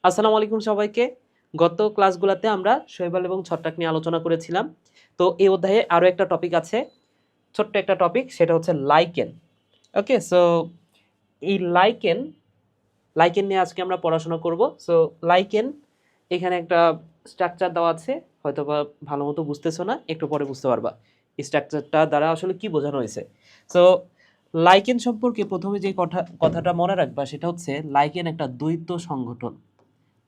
আসসালামু আলাইকুম সবাইকে। গত ক্লাসগুলাতে আমরা শৈবাল এবং ছত্রাক নিয়ে আলোচনা করেছিলাম। তো এই অধ্যায়ে আরো একটা টপিক আছে, ছোট্ট একটা টপিক, সেটা হচ্ছে লাইকেন। ওকে, সো এই লাইকেন নিয়ে আজকে আমরা পড়াশোনা করব। সো লাইকেন, এখানে একটা স্ট্রাকচার দেওয়া আছে, হয়তোবা ভালো মতো বুঝতেছো না, একটু পরে বুঝতে পারবা এই স্ট্রাকচারটা দ্বারা আসলে কি বোঝানো হয়েছে। সো লাইকেন সম্পর্কে প্রথমে যে কথাটা মনে রাখবা সেটা হচ্ছে লাইকেন একটা দ্বৈত সংগঠন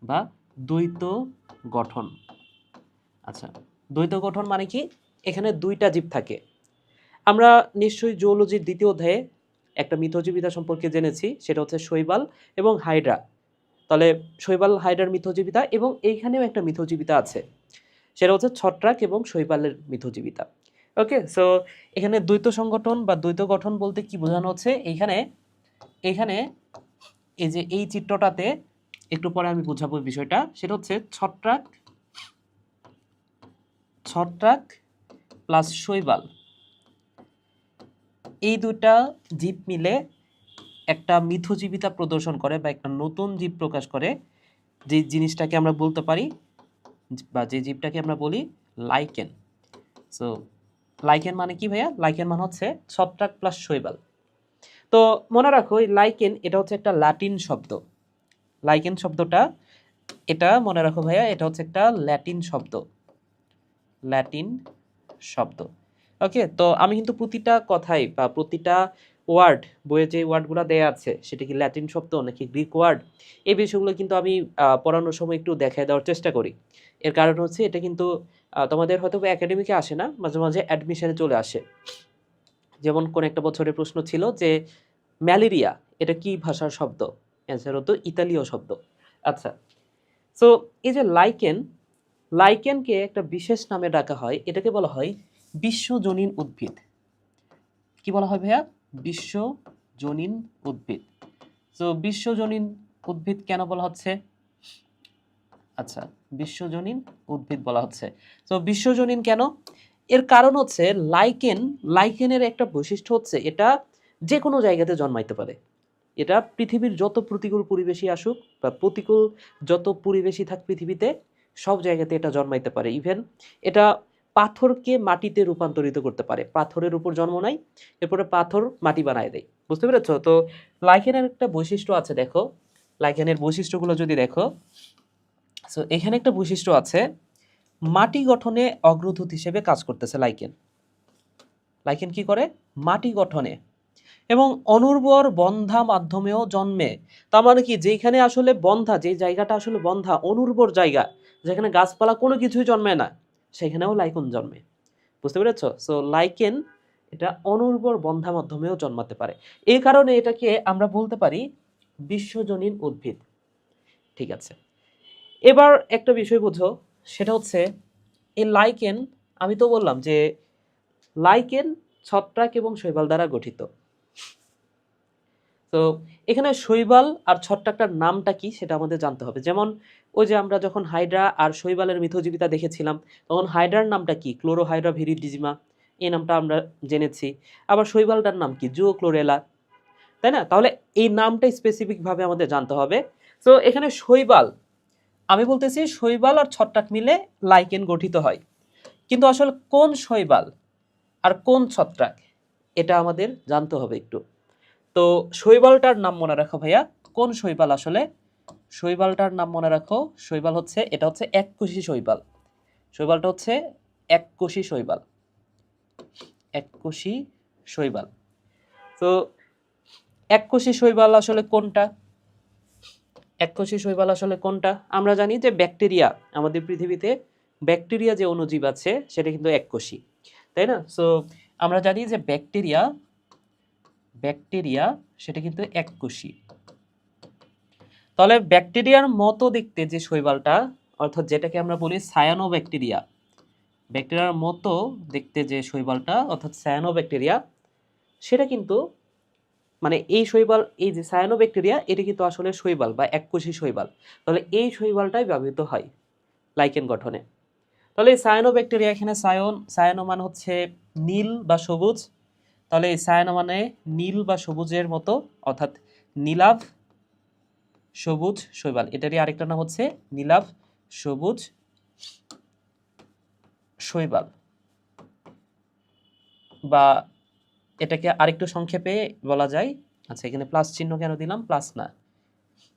বা দ্বৈত গঠন। আচ্ছা, দ্বৈত গঠন মানে কি? এখানে দুইটা জীব থাকে। আমরা নিশ্চয়ই জুওলজির দ্বিতীয় অধ্যায়ে একটা মিথজীবিতা সম্পর্কে জেনেছি, সেটা হচ্ছে শৈবাল এবং হাইড্রা। তাহলে শৈবাল হাইড্রার মিথজীবিতা এবং এইখানেও একটা মিথজীবিতা আছে, সেটা হচ্ছে ছত্রাক এবং শৈবালের মিথজীবিতা। ওকে, সো এখানে দ্বৈত সংগঠন বা দ্বৈত গঠন বলতে কি বোঝানো হচ্ছে? এইখানে এইখানে এই যে এই চিত্রটাতে একটু পরে আমি বুঝাবো বিষয়টা, সেটা হচ্ছে ছত্রাক ছত্রাক প্লাস শৈবাল, এই দুটা জীব মিলে একটা মিথজীবিতা প্রদর্শন করে বা একটা নতুন জীব প্রকাশ করে, যে জিনিসটাকে আমরা বলতে পারি বা যে জীবটাকে আমরা বলি লাইকেন। সো লাইকেন মানে কি ভাইয়া? লাইকেন মানে হচ্ছে ছত্রাক প্লাস শৈবাল। তো মনে রাখো, এই লাইকেন এটা হচ্ছে একটা ল্যাটিন শব্দ। লাইকেন শব্দটা, এটা মনে রাখো ভাইয়া, এটা হচ্ছে একটা ল্যাটিন শব্দ। ওকে, তো আমি কিন্তু প্রতিটা কথাই বা প্রতিটা ওয়ার্ড, বইয়ে যে ওয়ার্ডগুলো দেয়া আছে সেটা কি ল্যাটিন শব্দ নাকি গ্রিক ওয়ার্ড, এই বিষয়গুলো কিন্তু আমি পড়ানোর সময় একটু দেখায় দেওয়ার চেষ্টা করি। এর কারণ হচ্ছে এটা কিন্তু তোমাদের হয়তো একাডেমিকে আসে না, মাঝে মাঝে অ্যাডমিশনে চলে আসে। যেমন কোন একটা বছরের প্রশ্ন ছিল যে ম্যালেরিয়া এটা কি ভাষার শব্দ? অ্যান্সার হতো ইতালীয় শব্দ। আচ্ছা, সো এই যে লাইকেনকে একটা বিশেষ নামে ডাকা হয়, এটাকে বলা হয় বিশ্বজনীন উদ্ভিদ। কি বলা হয় ভাইয়া? বিশ্বজনীন উদ্ভিদ। তো বিশ্বজনীন উদ্ভিদ কেন বলা হচ্ছে? আচ্ছা, বিশ্বজনীন উদ্ভিদ বলা হচ্ছে। তো বিশ্বজনীন কেন? এর কারণ হচ্ছে লাইকেনের একটা বৈশিষ্ট্য হচ্ছে এটা যে কোনো জায়গাতে জন্মাইতে পারে। এটা পৃথিবীর যত প্রতিকূল পরিবেশই আসুক বা প্রতিকূল যত পরিবেশই থাক পৃথিবীতে, সব জায়গাতে এটা জন্মাইতে পারে। ইভেন এটা পাথরকে মাটিতে রূপান্তরিত করতে পারে। পাথরের উপর জন্ম নেয়, এরপরে পাথর মাটি বানায় দেয়। বুঝতে পেরেছো? তো লাইকেনের একটা বৈশিষ্ট্য আছে, দেখো লাইকেনের বৈশিষ্ট্যগুলো যদি দেখো, সো এখানে একটা বৈশিষ্ট্য আছে, মাটি গঠনে অগ্রদূত হিসেবে কাজ করতেছে লাইকেন কি করে? মাটি গঠনে এবং অনুর্বর বন্ধা মাধ্যমেও জন্মে। তার মানে কি, যেখানে আসলে বন্ধা, যে জায়গাটা আসলে বন্ধা, অনুর্বর জায়গা, যেখানে গাছপালা কোনো কিছুই জন্মে না, সেখানেও লাইকেন জন্মে। বুঝতে পেরেছো? সো লাইকেন এটা অনুর্বর বন্ধা মাধ্যমেও জন্মাতে পারে। এই কারণে এটাকে আমরা বলতে পারি বিশ্বজনীন উদ্ভিদ। ঠিক আছে, এবার একটা বিষয় বুঝো, সেটা হচ্ছে এই লাইকেন, আমি তো বললাম যে লাইকেন ছত্রাক এবং শৈবাল দ্বারা গঠিত। তো এখানে শৈবাল আর ছত্রাকটার নামটা কি সেটা আমাদের জানতে হবে। যেমন ওই যে আমরা যখন হাইড্রা আর শৈবালের মিথজীবিতা দেখেছিলাম, তখন হাইড্রার নামটা কি? ক্লোরোহাইড্রা ভিরিডিজিমা, এই নামটা আমরা জেনেছি। আবার শৈবালটার নাম কি? জুওক্লোরেলা, তাই না? তাহলে এই নামটা স্পেসিফিকভাবে আমাদের জানতে হবে। তো এখানে শৈবাল, আমি বলতেছি শৈবাল আর ছত্রাক মিলে লাইকেন গঠিত হয়, কিন্তু আসলে কোন শৈবাল আর কোন ছত্রাক এটা আমাদের জানতে হবে একটু। তো শৈবালটার নাম মনে রাখো ভাইয়া, কোন শৈবাল আসলে? শৈবালটার নাম মনে রাখো, শৈবাল হচ্ছে, এটা হচ্ছে এককোষী শৈবাল। শৈবালটা হচ্ছে এককোষী শৈবাল, এককোষী শৈবাল। তো এককোষী শৈবাল আসলে কোনটা? এককোষী শৈবাল আসলে কোনটা? আমরা জানি যে ব্যাকটেরিয়া, আমাদের পৃথিবীতে ব্যাকটেরিয়া যে অণুজীব আছে সেটা কিন্তু এককোষী, তাই না? সো আমরা জানি যে ব্যাকটেরিয়া সেটা কিন্তু এককোষী। তাহলে ব্যাকটেরিয়ার মতো দেখতে যে শৈবালটা, অর্থাৎ যেটাকে আমরা বলি সায়ানোব্যাকটেরিয়া, ব্যাকটেরিয়ার মতো দেখতে যে শৈবালটা অর্থাৎ সায়ানোব্যাকটেরিয়া, সেটা কিন্তু মানে এই শৈবাল, এই যে সায়ানোব্যাকটেরিয়া, এটা কিন্তু আসলে শৈবাল বা এককোষী শৈবাল। তাহলে এই শৈবালটাই ব্যবহৃত হয় লাইকেন গঠনে। তাহলে এই সায়ানোব্যাকটেরিয়া, এখানে সায়ানো মানে হচ্ছে নীল বা সবুজ, তাহলে এই সায়ানো মানে নীল বা সবুজের মতো, অর্থাৎ নীলাভ সবুজ শৈবাল, এটারই আরেকটা নাম হচ্ছে নীলাভ সবুজ শৈবাল, বা এটাকে আরেকটু সংক্ষেপে বলা যায়, আচ্ছা এখানে প্লাস চিহ্ন কেন দিলাম, প্লাস না,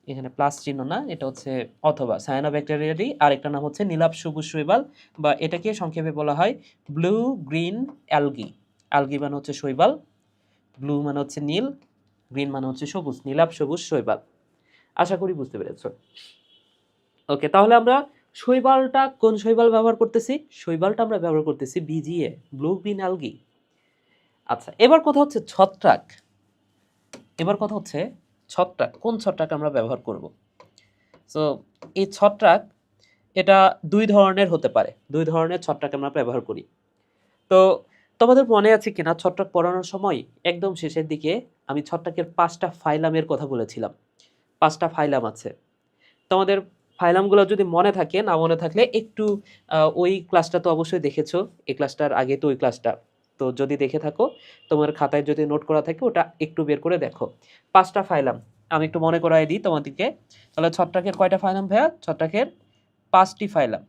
এখানে প্লাস চিহ্ন না, এটা হচ্ছে অথবা সায়ানোব্যাকটেরিয়ারই আরেকটা নাম হচ্ছে নীলাভ সবুজ শৈবাল, বা এটাকে সংক্ষেপে বলা হয় ব্লু গ্রিন অ্যালগি। অ্যালগি মানে হচ্ছে শৈবাল, ব্লু মানে হচ্ছে নীল, গ্রিন মানে হচ্ছে সবুজ, নীলাভ সবুজ শৈবাল। আশা করি বুঝতে পেরেছো। ওকে, তাহলে আমরা শৈবালটা কোন শৈবাল ব্যবহার করতেছি? শৈবালটা আমরা ব্যবহার করতেছি বিজিএ, ব্লু গ্রিন অ্যালগি। আচ্ছা, এবার কথা হচ্ছে ছত্রাক। এবার কথা হচ্ছে ছত্রাক, কোন ছত্রাক আমরা ব্যবহার করব? সো এই ছত্রাক, এটা দুই ধরনের হতে পারে, দুই ধরনের ছত্রাক আমরা ব্যবহার করি। তো তোমাদের মনে আছে কিনা ছত্রাক পড়ানোর সময় একদম শেষের দিকে আমি ছত্রাকের 5টা ফাইলামের কথা বলেছিলাম। 5টা ফাইলাম আছে। তোমাদের ফাইলামগুলো যদি মনে থাকে, না মনে থাকলে একটু ওই ক্লাসটা তো অবশ্যই দেখেছো, এই ক্লাসটার আগে তো ওই ক্লাসটা, তো যদি দেখে থাকো তোমার খাতায় যদি নোট করা থাকে ওটা একটু বের করে দেখো। 5টা ফাইলাম আমি একটু মনে করাই দিই তোমাদেরকে। তাহলে ছত্রাকের কয়টা ফাইলাম ভাইয়া? ছত্রাকের 5টি ফাইলাম।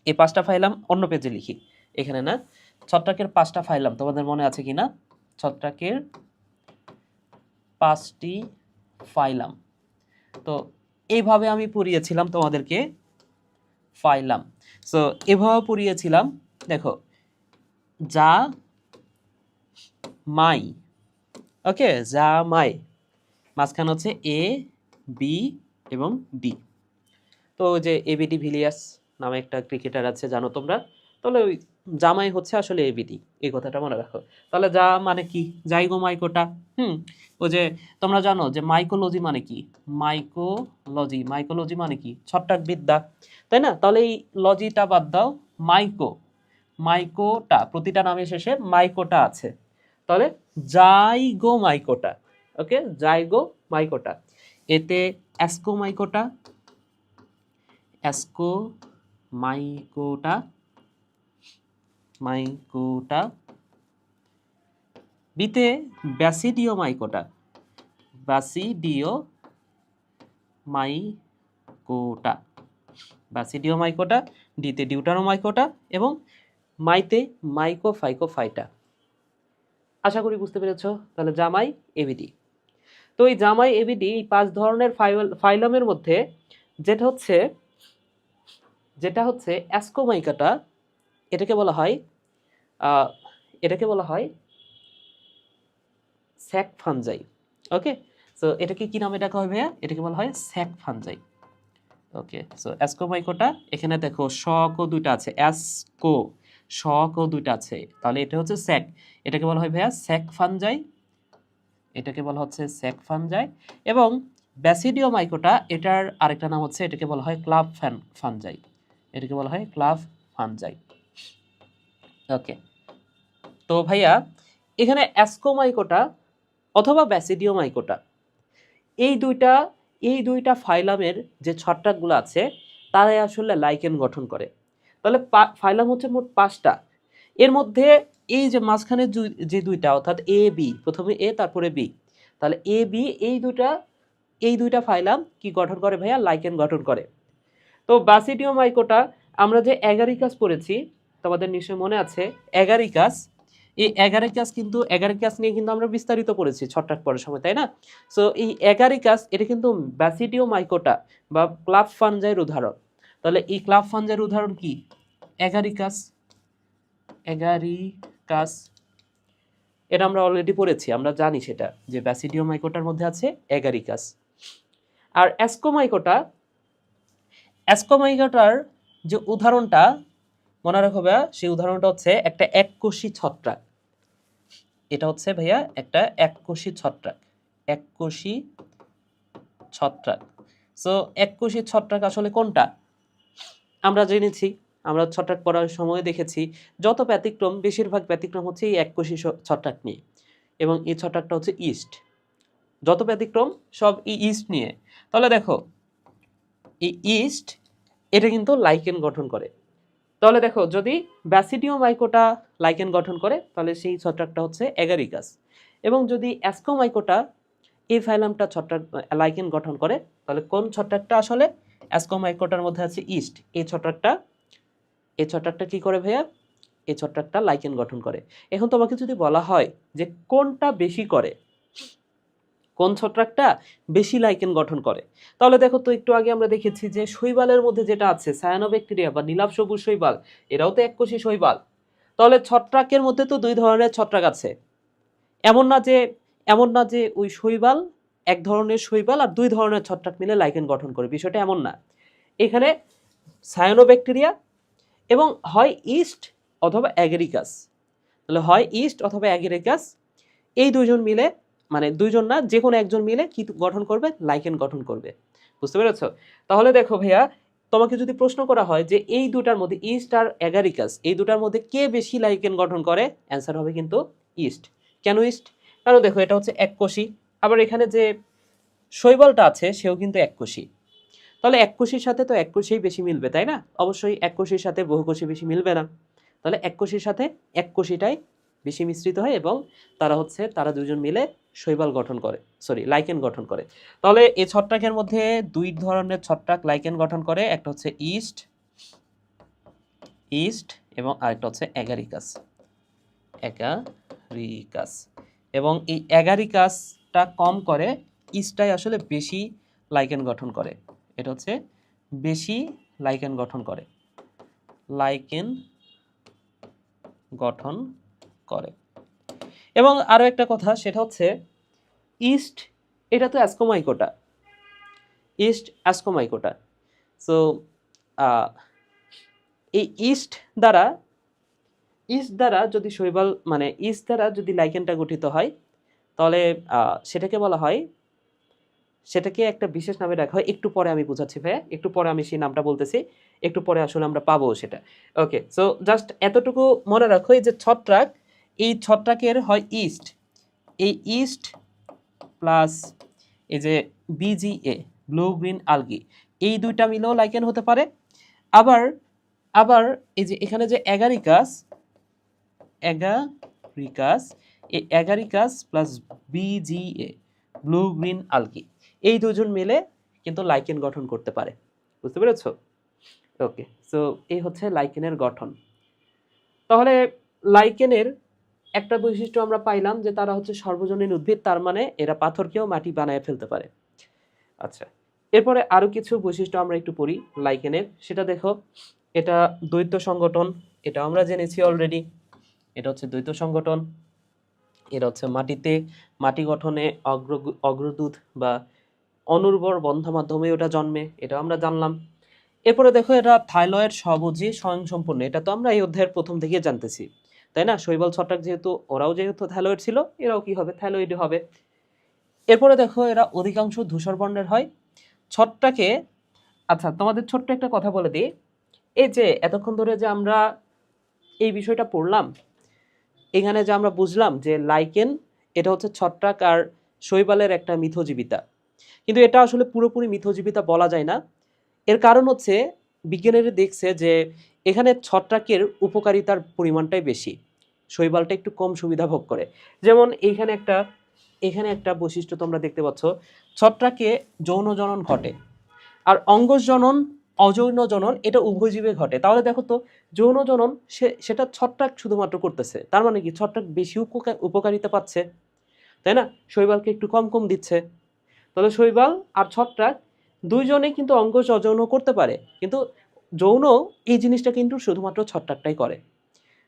এই 5টা ফাইলাম অন্য পেজে লিখি, এখানে না। ছত্রাকের 5টা ফাইলাম তোমাদের মনে আছে কিনা? ছত্রাকের 5টি ফাইলাম। তো এইভাবে আমি পড়িয়েছিলাম তোমাদেরকে ফাইলাম। সো এভাবে পড়িয়েছিলাম, দেখো যা মাই, ওকে, যা মাই, মাঝখানে হচ্ছে এ বি এবং ডি। তো যে এবিডি ভিলিয়ার্স নামে একটা ক্রিকেটার আছে, জানো তোমরা? তাহলে ওই জামাই হচ্ছে আসলে এবিডি, এই কথাটা মনে রাখো। তাহলে যা মানে কি? জাইগো মাইকোটা। ও যে তোমরা জানো যে মাইকোলজি মানে কি? মাইকোলজি, মাইকোলজি মানে কি? ছত্রাক বিদ্যা, তাই না? তাহলে এই লজিটা বাদ দাও, মাইকো, মাইকোটা, প্রতিটা নামের শেষে মাইকোটা আছে, তাহলে জাইগো মাইকোটা। ওকে, জাইগো মাইকোটা। এতে অ্যাসকো মাইকোটা, অ্যাসকো মাইকোটা, মাইকোটা। বিতে ব্যাসিডিও মাইকোটা, ব্যাসিডিও মাইকোটা, ব্যাসিডিও মাইকোটা। ডিতে ডিউটারো মাইকোটা এবং মাইতে মাইকোফাইকোফাইটা। আশা করি বুঝতে পেরেছো। তাহলে জামাই এবিডি। তো এই জামাই এবিডি, এই 5 ধরনের ফাইলামের মধ্যে যেটা হচ্ছে অ্যাসকোমাইকাটা, এটাকে বলা হয় এটাকে বলা হয় স্যাক ফানজাই। ওকে, সো এটাকে কি নামে ডাকা হয় ভাইয়া? এটাকে বলা হয় স্যাক ফানজাই। ওকে, সো অ্যাসকোমাইকোটা, এখানে দেখো শক ও দুইটা আছে, অ্যাসকো শক ও দুইটা আছে, তাহলে এটা হচ্ছে স্যাক, এটাকে বলা হয় ভাইয়া স্যাক ফানজাই, এটাকে বলা হচ্ছে স্যাক ফানজাই। এবং ব্যাসিডিও মাইকোটা, এটার আরেকটা নাম হচ্ছে, এটাকে বলা হয় ক্লাব ফানজাই, এটাকে বলা হয় ক্লাব ফানজাই। ওকে, তো ভাইয়া এখানে অ্যাসকোমাইকোটা অথবা ব্যাসিডিও মাইকোটা, এই দুইটা ফাইলামের যে ছত্রাকগুলো আছে তারাই আসলে লাইকেন গঠন করে। তাহলে ফাইলাম হচ্ছে মোট 5টা। এর মধ্যে এই যে মাঝখানে যে দুইটা, অর্থাৎ এ বি, প্রথমে এ তারপরে বি, তাহলে এ বি এই দুইটা ফাইলাম কি গঠন করে ভাইয়া? লাইকেন গঠন করে। তো ব্যাসিডিও মাইকোটা, আমরা যে অ্যাগারিকাস পড়েছি, তোমাদের নিশ্চয়ই মনে আছে অ্যাগারিকাস, এই অ্যাগারিকাস নিয়ে কিন্তু আমরা বিস্তারিত পড়েছি ছত্রাক পড়ার সময়, তাই না? সো এই অ্যাগারিকাস, এটা কিন্তু ব্যাসিডিও মাইকোটা বা ক্লাব ফানজাইয়ের উদাহরণ। তাহলে এই ক্লাব ফানজাইয়ের উদাহরণ কি? অ্যাগারিকাস, অ্যাগারিকাস, এটা আমরা অলরেডি পড়েছি, আমরা জানি সেটা, যে ব্যাসিডিও মাইকোটার মধ্যে আছে অ্যাগারিকাস। আর অ্যাসকোমাইকোটার যে উদাহরণটা মনে রাখো ভাইয়া, সেই উদাহরণটা হচ্ছে একটা এককোষী ছত্রাক। এটা হচ্ছে ভাইয়া একটা এককোষী ছত্রাক, এককোষী ছত্রাক। সো এককোষী ছত্রাক আসলে কোনটা? আমরা জেনেছি, আমরা ছত্রাক পড়ার সময় দেখেছি যত ব্যতিক্রম, বেশিরভাগ ব্যতিক্রম হচ্ছে এই এককোষী ছত্রাক নিয়ে, এবং এই ছত্রাকটা হচ্ছে ইস্ট। যত ব্যতিক্রম সব এই ইস্ট নিয়ে। তাহলে দেখো এই ইস্ট, এটা কিন্তু লাইকেন গঠন করে। তাহলে দেখো, যদি ব্যাসিডিও মাইকোটা লাইকেন গঠন করে তাহলে সেই ছত্রাকটা হচ্ছে অ্যাগারিকাস, এবং যদি অ্যাসকোমাইকোটা এই ফাইলামটা ছত্রাক লাইকেন গঠন করে। তাহলে কোন ছত্রাকটা আসলে অ্যাসকোমাইকোটার মধ্যে আছে ইস্ট, এই ছত্রাকটা কি করে ভাইয়া, এই ছত্রাকটা লাইকেন গঠন করে। এখন তোমাকে যদি বলা হয় যে কোনটা বেশি করে, কোন ছত্রাকটা বেশি লাইকেন গঠন করে, তাহলে দেখো তো একটু আগে আমরা দেখেছি যে শৈবালের মধ্যে যেটা আছে সায়ানোব্যাকটেরিয়া বা নীলাভ সবুজ শৈবাল, এরাও তো এককোষী শৈবাল। তাহলে ছত্রাকের মধ্যে তো দুই ধরনের ছত্রাক আছে। এমন না যে ওই শৈবাল এক ধরনের শৈবাল আর দুই ধরনের ছত্রাক মিলে লাইকেন গঠন করে, বিষয়টা এমন না। এখানে সায়ানোব্যাকটেরিয়া এবং হয় ইস্ট অথবা অ্যাগেরিকাস, তাহলে হয় ইস্ট অথবা অ্যাগেরিকাস, এই দুইজন মিলে, মানে দুইজন না, যে কোনো একজন মিলে কি গঠন করবে, লাইকেন গঠন করবে। বুঝতে পেরেছো? তাহলে দেখো ভাইয়া, তোমাকে যদি প্রশ্ন করা হয় যে এই দুটার মধ্যে ইস্ট আর অ্যাগারিকাস, এই দুটার মধ্যে কে বেশি লাইকেন গঠন করে, অ্যান্সার হবে কিন্তু ইস্ট। কেন ইস্ট? কারণ দেখো এটা হচ্ছে এককোষী, আবার এখানে যে শৈবালটা আছে সেও কিন্তু এককোষী। তাহলে এককোষীর সাথে তো এককোষীই বেশি মিলবে, তাই না? অবশ্যই এককোষীর সাথে বহুকোষী বেশি মিলবে না। তাহলে এককোষীর সাথে এককোষীটাই বেশি মিশ্রিত হয় এবং তারা দুজন মিলে শৈবাল গঠন করে, লাইকেন গঠন করে। তাহলে এই ছত্রাকের মধ্যে দুই ধরনের ছত্রাক লাইকেন গঠন করে, একটা হচ্ছে ইস্ট এবং আরেকটা হচ্ছে অ্যাগারিকাস। এবং এই অ্যাগারিকাসটা কম করে, ইস্টটাই আসলে বেশি লাইকেন গঠন করে। এটা হচ্ছে বেশি লাইকেন গঠন করে, এবং আরো একটা কথা, সেটা হচ্ছে ইস্ট, এটা তো অ্যাসকোমাইকোটা। সো এই ইস্ট দ্বারা যদি শৈবাল, মানে ইস্ট দ্বারা যদি লাইকেনটা গঠিত হয়, তাহলে সেটাকে একটা বিশেষ নামে রাখা হয়। একটু পরে আমি বুঝাচ্ছি ভাইয়া, একটু পরে আমি সেই নামটা বলতেছি, একটু পরে আসলে আমরা পাবো সেটা। ওকে, সো জাস্ট এতটুকু মনে রাখো, এই যে ছত্রাক, এই ছত্রাকের হয় ইস্ট, এই ইস্ট প্লাস এই যে বিজিএ, ব্লু গ্রিন আলগি, এই দুইটা মিলেও লাইকেন হতে পারে। আবার এই যে এখানে যে অ্যাগারিকাস, এই agaricus plus VGA, blue green Algi, এই দুজন মিলে কিন্তু লাইকেন গঠন করতে পারে। বুঝতে পেরেছো? ওকে, সো এই হচ্ছে লাইকেনের গঠন। তাহলে লাইকেনের একটা বৈশিষ্ট্য আমরা পাইলাম যে তারা হচ্ছে সর্বজনীন উদ্ভিদ, তার মানে এরা পাথরকেও মাটি বানায় ফেলতে পারে। আচ্ছা, এরপরে আরো কিছু বৈশিষ্ট্য আমরা একটু পড়ি লাইকেনের। সেটা দেখো, এটা দ্বৈত সংগঠন, এটা আমরা জেনেছি অলরেডি। এটা হচ্ছে দ্বৈত সংগঠন। এটা হচ্ছে মাটি গঠনে অগ্রদূত বা অনুর্বর বন্ধ মাধ্যমে ওটা জন্মে, এটা আমরা জানলাম। এরপরে দেখো, এটা থাইলয়েড স্বভোজী স্বয়ংসম্পূর্ণ, এটা তো আমরা এই অধ্যায়ের প্রথম থেকে জানতেছি, তাই না? শৈবাল ছত্রাক ওরাও যেহেতু থাইলয়েড ছিল, এরাও কি হবে, থাইলয়েড হবে। এরপরে দেখো, এরা অধিকাংশ ধূসর বর্ণের হয় ছত্রাকে। আচ্ছা, তোমাদের ছোট্ট একটা কথা বলে দিই, এই যে এতক্ষণ ধরে যে আমরা এই বিষয়টা পড়লাম, এখানে যে আমরা বুঝলাম যে লাইকেন এটা হচ্ছে ছত্রাক আর শৈবালের একটা মিথজীবিতা, কিন্তু এটা আসলে পুরোপুরি মিথজীবিতা বলা যায় না। এর কারণ হচ্ছে বিজ্ঞানীরা দেখছে যে এখানে ছত্রাকের উপকারিতার পরিমাণটাই বেশি, শৈবালটা একটু কম সুবিধা ভোগ করে। যেমন এখানে একটা বৈশিষ্ট্য তোমরা দেখতে পাচ্ছ, ছত্রাকে যৌন জনন ঘটে, আর অঙ্গজ জনন, অযৌন জনন এটা উভয় জীবে ঘটে। তাহলে দেখো তো, যৌন জনন সেটা ছত্রাক শুধুমাত্র করতেছে, তার মানে কি ছত্রাক বেশি উপকারিতা পাচ্ছে, তাই না? শৈবালকে একটু কম কম দিচ্ছে। তাহলে শৈবাল আর ছত্রাক দুইজনেই কিন্তু অঙ্গজ অযৌন করতে পারে, কিন্তু যৌন এই জিনিসটা কিন্তু শুধুমাত্র ছত্রাকটাই করে।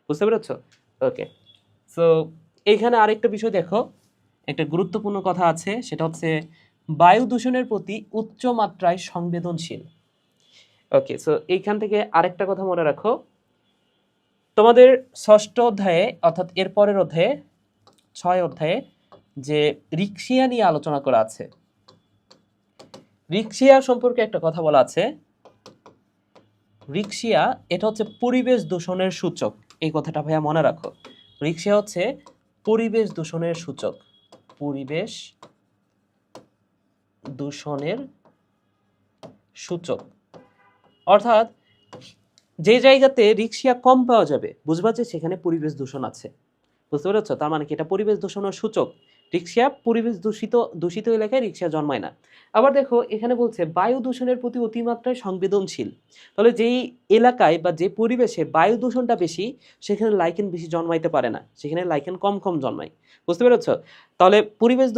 বুঝতে পেরেছ? ওকে, সো এইখানে আরেকটা বিষয় দেখো, একটা গুরুত্বপূর্ণ কথা আছে, সেটা হচ্ছে বায়ু দূষণের প্রতি উচ্চ মাত্রায় সংবেদনশীল। ওকে, সো এইখান থেকে আরেকটা কথা মনে রাখো, তোমাদের ষষ্ঠ অধ্যায়ে, অর্থাৎ এর পরের অধ্যায়ে 6 অধ্যায়ে যে রিক্সিয়া নিয়ে আলোচনা করা আছে, রিক্সিয়া সম্পর্কে একটা কথা বলা আছে। রিক্সিয়া এটা হচ্ছে পরিবেশ দূষণের সূচক, এই কথাটা ভাইয়া মনে রাখো। রিক্সিয়া হচ্ছে পরিবেশ দূষণের সূচক, পরিবেশ দূষণের সূচক। অর্থাৎ যে জায়গাতে রিক্সিয়া কম পাওয়া যাবে, বুঝবা যে সেখানে পরিবেশ দূষণ আছে। বুঝতে পেরেছ? তার মানে কি এটা পরিবেশ দূষণের সূচক, রিক্সা পরিবেশ দূষিত এলাকায় রিক্সা জন্মায় না। আবার দেখো এখানে বলছে বায়ু দূষণের প্রতি অতিমাত্রায় সংবেদনশীল। তাহলে যেই এলাকায় বা যে পরিবেশে বায়ু দূষণটা বেশি সেখানে লাইকেন বেশি জন্মাইতে পারে না, সেখানে লাইকেন কম কম জন্মায়। বুঝতে পেরেছ? তাহলে পরিবেশ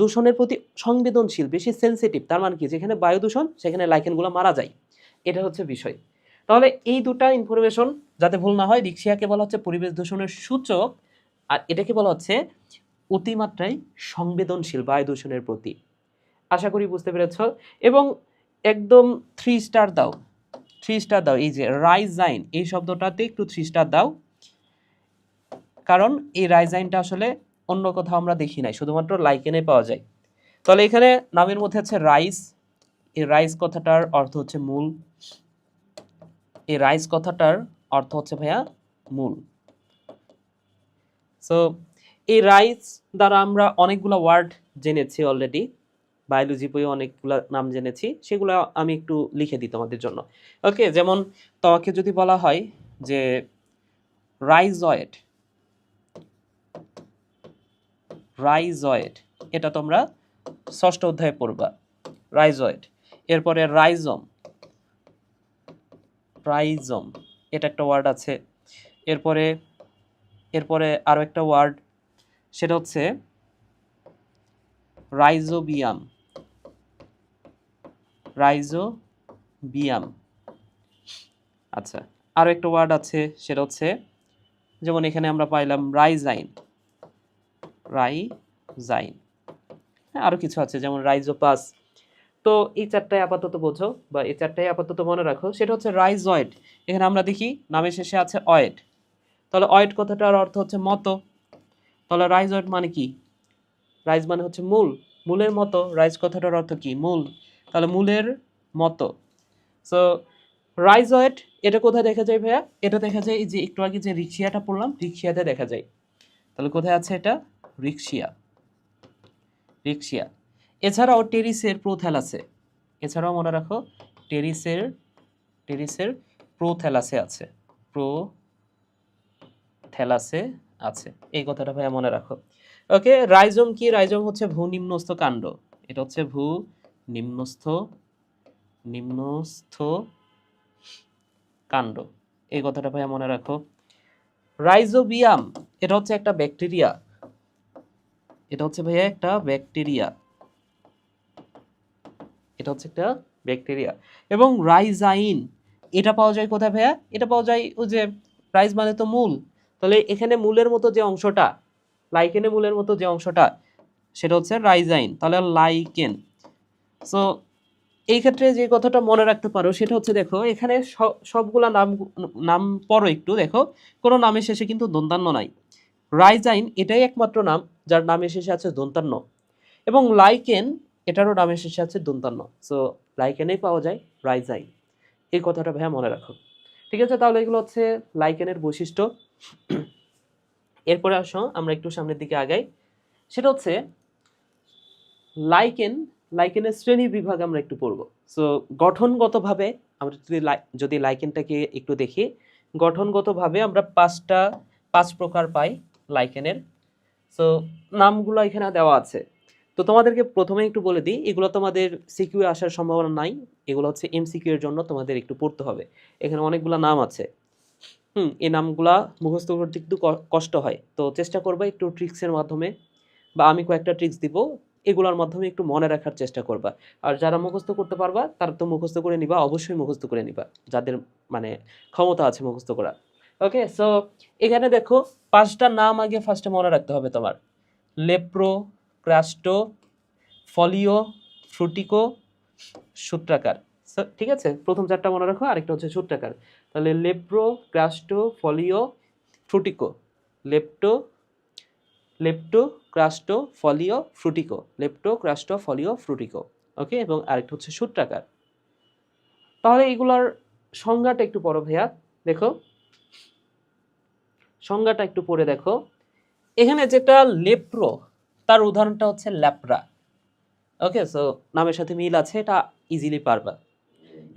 দূষণের প্রতি সংবেদনশীল, বেশি সেনসিটিভ, তার মানে কি যেখানে বায়ু দূষণ সেখানে লাইকেনগুলো মারা যায়। এটা হচ্ছে বিষয়। তাহলে এই দুটা ইনফরমেশন যাতে ভুল না হয়, রিক্সাকে বলা হচ্ছে পরিবেশ দূষণের সূচক, আর এটাকে বলা হচ্ছে অতিমাত্রায় সংবেদনশীল বায়ু দূষণের প্রতি। আশা করি বুঝতে পেরেছ। এবং একদম 3 স্টার দাও, 3 স্টার দাও। এই যে রাইজাইন এই শব্দটাতে একটু 3 স্টার দাও, কারণ এই রাইজাইনটা আসলে অন্য কোথাও আমরা দেখি নাই, শুধুমাত্র লাইকেনে পাওয়া যায়। তাহলে এখানে নামের মধ্যে আছে রাইস, এই রাইস কথাটার অর্থ হচ্ছে মূল, এই রাইস কথাটার অর্থ হচ্ছে ভাইয়া মূল। সো এই রাইস দ্বারা আমরা অনেকগুলো ওয়ার্ড জেনেছি অলরেডি, বায়োলজি বইয়ে অনেকগুলো নাম জেনেছি, সেগুলো আমি একটু লিখে দিই তোমাদের জন্য। ওকে, যেমন তোমাকে যদি বলা হয় যে রাইজয়েড, রাইজয়েড এটা তোমরা ষষ্ঠ অধ্যায়ে পড়বা, রাইজয়েড। এরপরে রাইজম, রাইজম এটা একটা ওয়ার্ড আছে। এরপরে আরো একটা ওয়ার্ড, সেটা হচ্ছে রাইজোবিয়াম, রাইজোবিয়াম। আচ্ছা, আরো একটা ওয়ার্ড আছে, সেটা হচ্ছে যেমন এখানে আমরা পাইলাম রাইজাইন, রাইজাইন। আরো কিছু আছে যেমন রাইজোপাস। তো এই চারটায় আপাতত বোঝো বা এই চারটায় আপাতত মনে রাখো। সেটা হচ্ছে রাইজয়েড, এখানে আমরা দেখি নামের শেষে আছে অয়েড, তাহলে অয়েড কথাটার অর্থ হচ্ছে মতো। তাহলে রাইজয়েড মানে কি? রাইজ মানে হচ্ছে মূল, মূলের মতো। রাইজ কথাটার অর্থ কি? মূল, তাহলে মূলের মতো। সো রাইজয়েড এটা কোথায় দেখা যায় ভাইয়া? এটা দেখা যায় এই যে একটু আগে যে রিক্সিয়াটা পড়লাম, রিক্সিয়াতে দেখা যায়। তাহলে কোথায় আছে এটা? রিক্সিয়া, রিক্সিয়া। এছাড়াও টেরিসের প্রোথ্যালাসে, এছাড়াও মনে রাখো টেরিসের প্রোথ্যালাসে আছে, প্রোথ্যালাসে আছে, এই কথাটা ভাইয়া মনে রাখো। ওকে, রাইজম কি? রাইজম হচ্ছে ভূনিম্নস্থ কাণ্ড, এটা হচ্ছে নিম্নস্থ কাণ্ড, এই কথাটা ভাইয়া মনে রাখো। রাইজোবিয়াম এটা হচ্ছে একটা ব্যাকটেরিয়া, এটা হচ্ছে ভাইয়া একটা ব্যাকটেরিয়া, এটা হচ্ছে একটা ব্যাকটেরিয়া। এবং রাইজাইন এটা পাওয়া যায় কোথায় ভাইয়া? এটা পাওয়া যায় ওই যে রাইজ মানে তো মূল, তাহলে এখানে মূলের মতো যে অংশটা, লাইকেনে মূলের মতো যে অংশটা, সেটা হচ্ছে রাইজাইন, তাহলে লাইকেন। সো এই ক্ষেত্রে যে কথাটা মনে রাখতে পারো সেটা হচ্ছে দেখো এখানে সবগুলা নাম পড়ো একটু দেখো, কোনো নামের শেষে কিন্তু দন্তান্ন নাই। রাইজাইন এটাই একমাত্র নাম যার নামের শেষে আছে দন্তান্ন, এবং লাইকেন এটারও নামের শেষে আছে দন্তান্ন। সো লাইকেনেই পাওয়া যায় রাইজাইন, এই কথাটা ভাইয়া মনে রাখো। ঠিক আছে, তাহলে এগুলো হচ্ছে লাইকেনের বৈশিষ্ট্য। এরপরে আসো আমরা একটু সামনের দিকে আগাই, সেটা হচ্ছে লাইকেনের শ্রেণী বিভাগ আমরা একটু পড়ব। সো গঠনগতভাবে আমরা যদি লাইকেনটাকে একটু দেখি, গঠনগতভাবে আমরা পাঁচ প্রকার পাই লাইকেনের। সো নামগুলো এখানে দেওয়া আছে। তো তোমাদেরকে প্রথমে একটু বলে দিই, এগুলো তোমাদের সিকিউ আসার সম্ভাবনা নাই, এগুলো হচ্ছে এমসিকিউ এর জন্য তোমাদের একটু পড়তে হবে। এখানে অনেকগুলো নাম আছে, এই নামগুলা মুখস্থ করতে একটু কষ্ট হয়, তো চেষ্টা করবা একটু ট্রিক্সের মাধ্যমে, বা আমি কয়েকটা ট্রিক্স দিব, এগুলোর মাধ্যমে একটু মনে রাখার চেষ্টা করবা। আর যারা মুখস্থ করতে পারবা তারা তো মুখস্থ করে নিবা, অবশ্যই মুখস্থ করে নিবা, যাদের মানে ক্ষমতা আছে মুখস্থ করা। ওকে, সো এখানে দেখো 5টা নাম আগে ফার্স্টে মনে রাখতে হবে তোমার। লেপ্রো, ক্রাস্টো, ফলিও, ফ্রুটিকো, সূত্রাকার। ঠিক আছে, প্রথম 4টা মনে রাখো, আরেকটা হচ্ছে সূত্রাকার। তাহলে লেপ্রো, ক্রাস্টো, ফলিও, ফ্রুটিকো। লেপ্টো, ক্রাস্টো, ফলিও, ফ্রুটিকো। লেপ্টো, ক্রাস্টো, ফলিও, ফ্রুটিকো। ওকে, এবং আরেকটা হচ্ছে সূত্রাকার। তাহলে এগুলার সংজ্ঞাটা একটু পড়ো ভাইয়া, দেখো সংজ্ঞাটা একটু পড়ে দেখো। এখানে যেটা লেপ্রো, তার উদাহরণটা হচ্ছে ল্যাপ্রা। ওকে, সো নামের সাথে মিল আছে, এটা ইজিলি পারবা।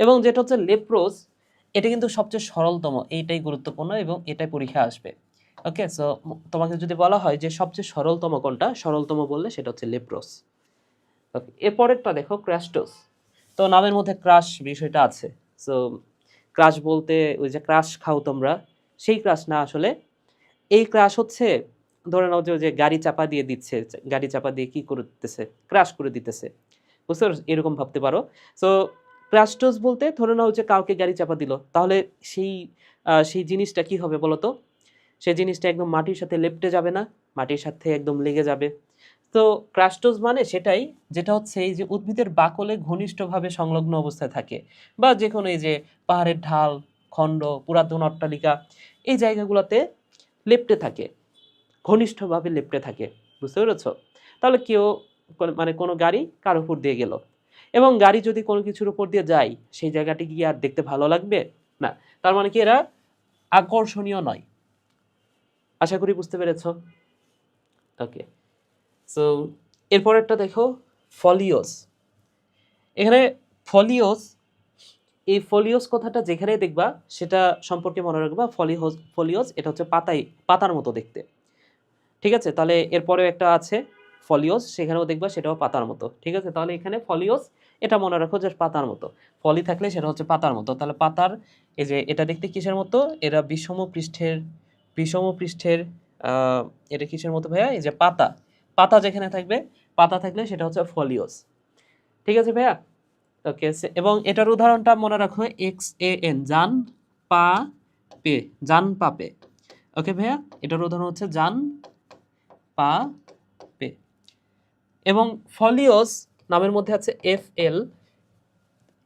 এবং যেটা হচ্ছে লেপ্রোস, এটা কিন্তু সবচেয়ে সরলতম, এইটাই গুরুত্বপূর্ণ এবং এটাই পরীক্ষা আসবে। ওকে, সো তোমাকে যদি বলা হয় যে সবচেয়ে সরলতম কোনটা, সরলতম বললে সেটা হচ্ছে লেপ্রোস। ওকে, এরপরেরটা দেখো ক্র্যাস্টোস। তো নামের মধ্যে ক্রাশ বিষয়টা আছে। সো ক্রাশ বলতে ওই যে ক্রাশ খাও তোমরা, সেই ক্রাশ না আসলে। এই ক্রাশ হচ্ছে, ধরে নাও যে ওই যে গাড়ি চাপা দিয়ে দিচ্ছে, গাড়ি চাপা দিয়ে কি করে দিতেছে, ক্রাশ করে দিতেছে, বুঝতে পারছো, এরকম ভাবতে পারো। সো ক্রাস্টোস বলতে ধরে নাও যে কাউকে গাড়ি চাপা দিল, তাহলে সেই সেই জিনিসটা কি হবে বলো তো? সেই জিনিসটা একদম মাটির সাথে লেপ্টে যাবে না, মাটির সাথে একদম লেগে যাবে। তো ক্রাস্টোস মানে সেটাই, যেটা হচ্ছে এই যে উদ্ভিদের বাকলে ঘনিষ্ঠভাবে সংলগ্ন অবস্থায় থাকে, বা যে কোনো এই যে পাহাড়ের ঢাল, খণ্ড, পুরাতন অট্টালিকা, এই জায়গাগুলোতে লেপ্টে থাকে, ঘনিষ্ঠভাবে লেপ্টে থাকে, বুঝতে পেরেছো? তাহলে কেউ মানে কোনো গাড়ি কার উপর দিয়ে গেল, এবং গাড়ি যদি কোনো কিছুর উপর দিয়ে যায়, সেই জায়গাটি কি আর দেখতে ভালো লাগবে? না। তার মানে কি এরা আকর্ষণীয় নয়। আশা করি বুঝতে পেরেছো। ওকে, সো এরপরেরটা দেখো ফলিওস। এখানে ফলিওস, এই ফলিওস কথাটা যেখানে দেখবা সেটা সম্পর্কে মনে রাখবা, ফলিওস এটা হচ্ছে পাতার মতো দেখতে। ঠিক আছে, তাহলে এরপরেও একটা আছে ফলিওস, সেখানেও দেখবা সেটাও পাতার মতো। ঠিক আছে, তাহলে এখানে ফলিওস এটা মনে রাখো যে পাতার মতো, ফলি থাকলে সেটা হচ্ছে পাতার মতো। তাহলে পাতার, এই যে এটা দেখতে কিসের মতো, এরা বিষম পৃষ্ঠের এটা কিসের মতো ভাইয়া? এই যে পাতা, পাতা যেখানে থাকবে, পাতা থাকলে সেটা হচ্ছে ফলিওস। ঠিক আছে ভাইয়া। ওকে, এবং এটার উদাহরণটা মনে রাখো XAN, জান পা পে, জান পাপে। ওকে ভাইয়া, এটার উদাহরণ হচ্ছে জান পা পে। এবং ফলিওস নামের মধ্যে আছে FL,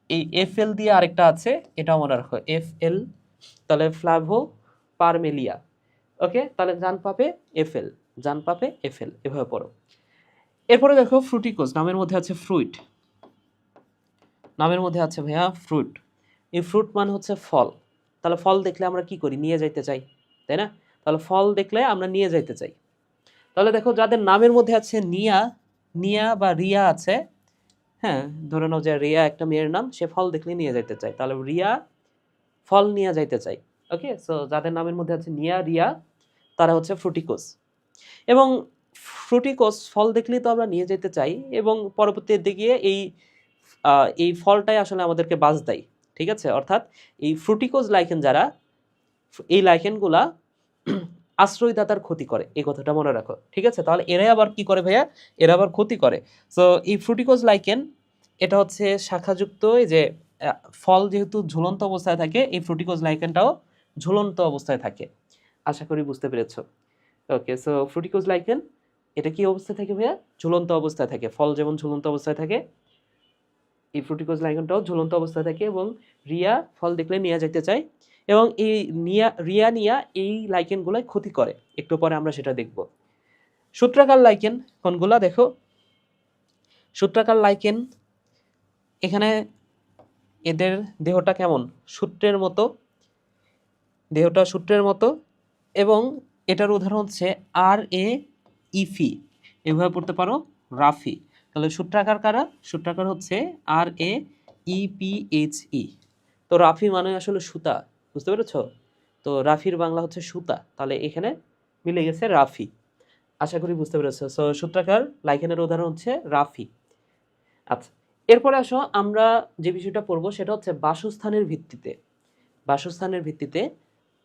এই FL দিয়ে আরেকটা আছে, এটাও মনে রাখো FL, তাহলে ফ্লাভো পারমেলিয়া। ওকে, তাহলে জান পাপে FL, জান পাপে FL, এভাবে পড়ো। এরপরে দেখো ফ্রুটিকোস, নামের মধ্যে আছে ফ্রুইট, নামের মধ্যে আছে ভাইয়া ফ্রুট। এই ফ্রুট মানে হচ্ছে ফল, তাহলে ফল দেখলে আমরা কি করি? নিয়ে যাইতে চাই, তাই না? তাহলে ফল দেখলে আমরা নিয়ে যাইতে চাই। তাহলে দেখো যাদের নামের মধ্যে আছে নিয়া, নিয়া বা রিয়া আছে, হ্যাঁ, ধরে নাও যে রিয়া একটা মেয়ের নাম, সে ফল দেখলে নিয়ে যাইতে চায়, তাহলে রিয়া ফল নিয়ে যাইতে চাই। ওকে, সো যাদের নামের মধ্যে আছে নিয়া, রিয়া, তারা হচ্ছে ফ্রুটিকোস। এবং ফ্রুটিকোস ফল দেখলেই তো আমরা নিয়ে যেতে চাই, এবং পরবর্তীতে গিয়ে এই ফলটাই আসলে আমাদেরকে বাজ দেয়। ঠিক আছে, অর্থাৎ এই ফ্রুটিকোজ লাইকেন যারা, এই লাইকেনগুলা আশ্রয়দাতার ক্ষতি করে, এই কথাটা মনে রাখো। ঠিক আছে, তাহলে এরাই আবার কি করে ভাইয়া? এরা আবার ক্ষতি করে। সো এই ফ্রুটিকোজ লাইকেন এটা হচ্ছে শাখাযুক্ত, এই যে ফল যেহেতু ঝুলন্ত অবস্থায় থাকে, এই ফ্রুটিকোজ লাইকেনটাও ঝুলন্ত অবস্থায় থাকে। আশা করি বুঝতে পেরেছো। ওকে, সো ফ্রুটিকোজ লাইকেন এটা কি অবস্থায় থাকে ভাইয়া? ঝুলন্ত অবস্থায় থাকে। ফল যেমন ঝুলন্ত অবস্থায় থাকে, এই ফ্রুটিকোজ লাইকেনটাও ঝুলন্ত অবস্থায় থাকে, এবং রিয়া ফল দেখলে নিয়ে যেতে চায়, এবং এই রিয়া এই লাইকেনগুলোই ক্ষতি করে, একটু পরে আমরা সেটা দেখব। সূত্রাকার লাইকেন কোনগুলা দেখো? সূত্রাকার লাইকেন, এখানে এদের দেহটা কেমন? সূত্রের মতো, দেহটা সূত্রের মতো, এবং এটার উদাহরণ হচ্ছে RA ইফি, এভাবে পড়তে পারো, রাফি। তাহলে সূত্রাকার কারা? সূত্রাকার হচ্ছে RAEPHE। তো রাফি মানে আসলে সুতা, বুঝতে পেরেছ? তো রাফির বাংলা হচ্ছে সুতা, তাহলে এখানে মিলে গেছে রাফি। আশা করি বুঝতে পেরেছো। সো সূত্রাকার লাইকেনের উদাহরণ হচ্ছে রাফি। আচ্ছা, এরপরে আসো আমরা যে বিষয়টা পড়বো সেটা হচ্ছে বাসস্থানের ভিত্তিতে। বাসস্থানের ভিত্তিতে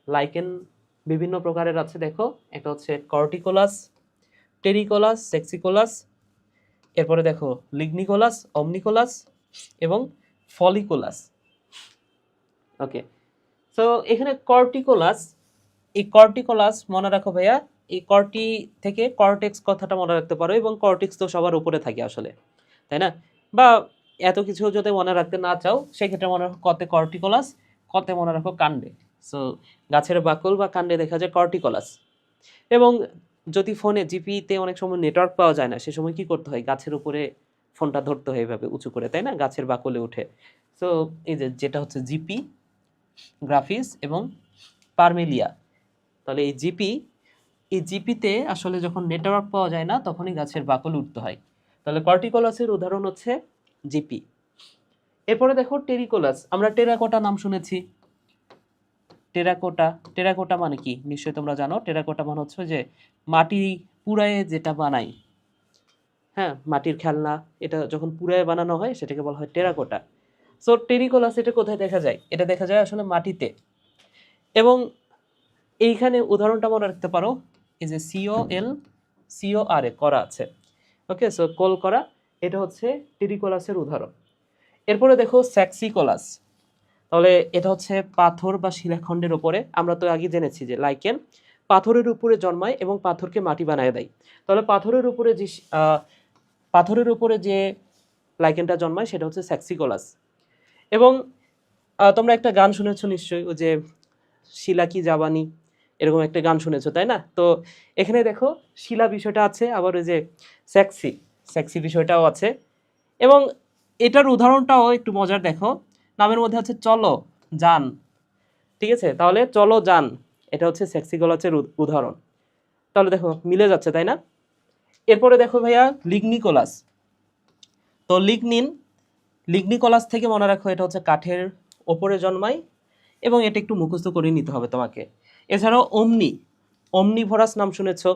লাইকেন বিভিন্ন প্রকারের আছে, দেখো। একটা হচ্ছে কর্টিকোলাস, টেরিকোলাস, সেক্সিকোলাস, এরপরে দেখো লিগনিকোলাস, অমনিকোলাস এবং ফলিকোলাস। ওকে, সো এখানে কর্টিকোলাস, এই কর্টিকোলাস মনে রাখো ভাইয়া, এই কর্টি থেকে কর্টেক্স কথাটা মনে রাখতে পারো, এবং কর্টেক্স তো সবার উপরে থাকে আসলে, তাই না? বা এত কিছু যদি মনে রাখতে না চাও, সেক্ষেত্রে মনে রাখো কতে কর্টিকোলাস, কতে মনে রাখো কাণ্ডে। সো গাছের বাকল বা কাণ্ডে দেখা যায় কর্টিকোলাস। এবং যদি ফোনে জিপিতে অনেক সময় নেটওয়ার্ক পাওয়া যায় না, সে সময় কি করতে হয়? গাছের উপরে ফোনটা ধরতে হয় এভাবে উঁচু করে, তাই না? গাছের বাকলে উঠে। সো এই যে যেটা হচ্ছে জিপি, গ্রাফিস এবং পারমেলিয়া। তাহলে এই জিপিতে আসলে যখন নেটওয়ার্ক পাওয়া যায় না, তখনই গাছের বাকলে উঠতে হয়। তাহলে কর্টিকোলাসের উদাহরণ হচ্ছে জিপি। এরপরে দেখো টেরিকোলাস, আমরা টেরাকোটা নাম শুনেছি। টেরাকোটা। টেরাকোটা মানে কি নিশ্চয়ই তোমরা জানো। টেরাকোটা মানে হচ্ছে যে মাটি পুড়ায়ে যেটা বানাই, হ্যাঁ, মাটির খেলনা, এটা যখন পুড়ায়ে বানানো হয় সেটাকে বলা হয় টেরাকোটা। সো টেরিকোলাস এটা কোথায় দেখা যায়? এটা দেখা যায় আসলে মাটিতে। এবং এইখানে উদাহরণটা মনে রাখতে পারো, এই যে COL CORA করা আছে, ওকে, সো কল করা, এটা হচ্ছে টেরিকোলাসের উদাহরণ। এরপরে দেখো স্যাক্সিকোলাস। তাহলে এটা হচ্ছে পাথর বা শিলাখণ্ডের উপরে, আমরা তো আগে জেনেছি যে লাইকেন পাথরের উপরে জন্মায় এবং পাথরকে মাটি বানায় দেয়। তাহলে পাথরের উপরে যে লাইকেনটা জন্মায় সেটা হচ্ছে স্যাক্সিকোলাস। এবং তোমরা একটা গান শুনেছো নিশ্চয়ই, ওই যে শিলা কি জাবানি, এরকম একটা গান শুনেছো তাই না? তো এখানে দেখো শিলা বিষয়টা আছে, আবার ওই যে সেক্সি সেক্সি বিষয়টাও আছে। এবং এটার উদাহরণটাও একটু মজার, দেখো নামের মধ্যে আছে চলো যান, ঠিক আছে? তাহলে চলো যান, এটা হচ্ছে সেক্সিকোলাসের উদাহরণ। তাহলে দেখো মিলে যাচ্ছে তাই না? এরপরে দেখো ভাইয়া লিগনিকোলাস। তো লিগনিকোলাস থেকে মনে রাখো এটা হচ্ছে কাঠের ওপরে জন্মায় এবং এটা একটু মুখস্থ করে নিতে হবে তোমাকে। এছাড়াও অমনিভরাস নাম শুনেছো।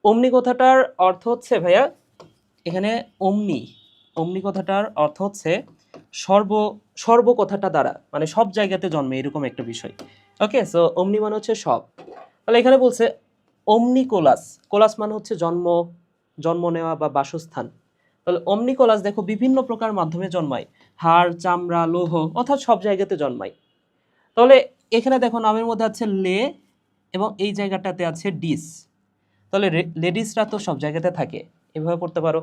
অমনি কথাটার অর্থ হচ্ছে ভাইয়া, এখানে অমনি অমনি কথাটার অর্থ হচ্ছে সর্ব সর্ব কথাটা দ্বারা, মানে সব জায়গাতে জন্মে এরকম একটা বিষয়। ওকে, সো অমনি মানে হচ্ছে সব। তাহলে এখানে বলছে অমনিকোলাস, কোলাস মানে হচ্ছে জন্ম নেওয়া বা বাসস্থান। তাহলে অমনিকোলাস দেখো বিভিন্ন প্রকার মাধ্যমে জন্মায়, হাড়, চামড়া, লৌহ, অর্থাৎ সব জায়গাতে জন্মায়। তাহলে এখানে দেখো নামের মধ্যে আছে লে এবং এই জায়গাটাতে আছে ডিস। তাহলে লেডিসরা তো সব জায়গাতে থাকে, এভাবে পড়তে পারো।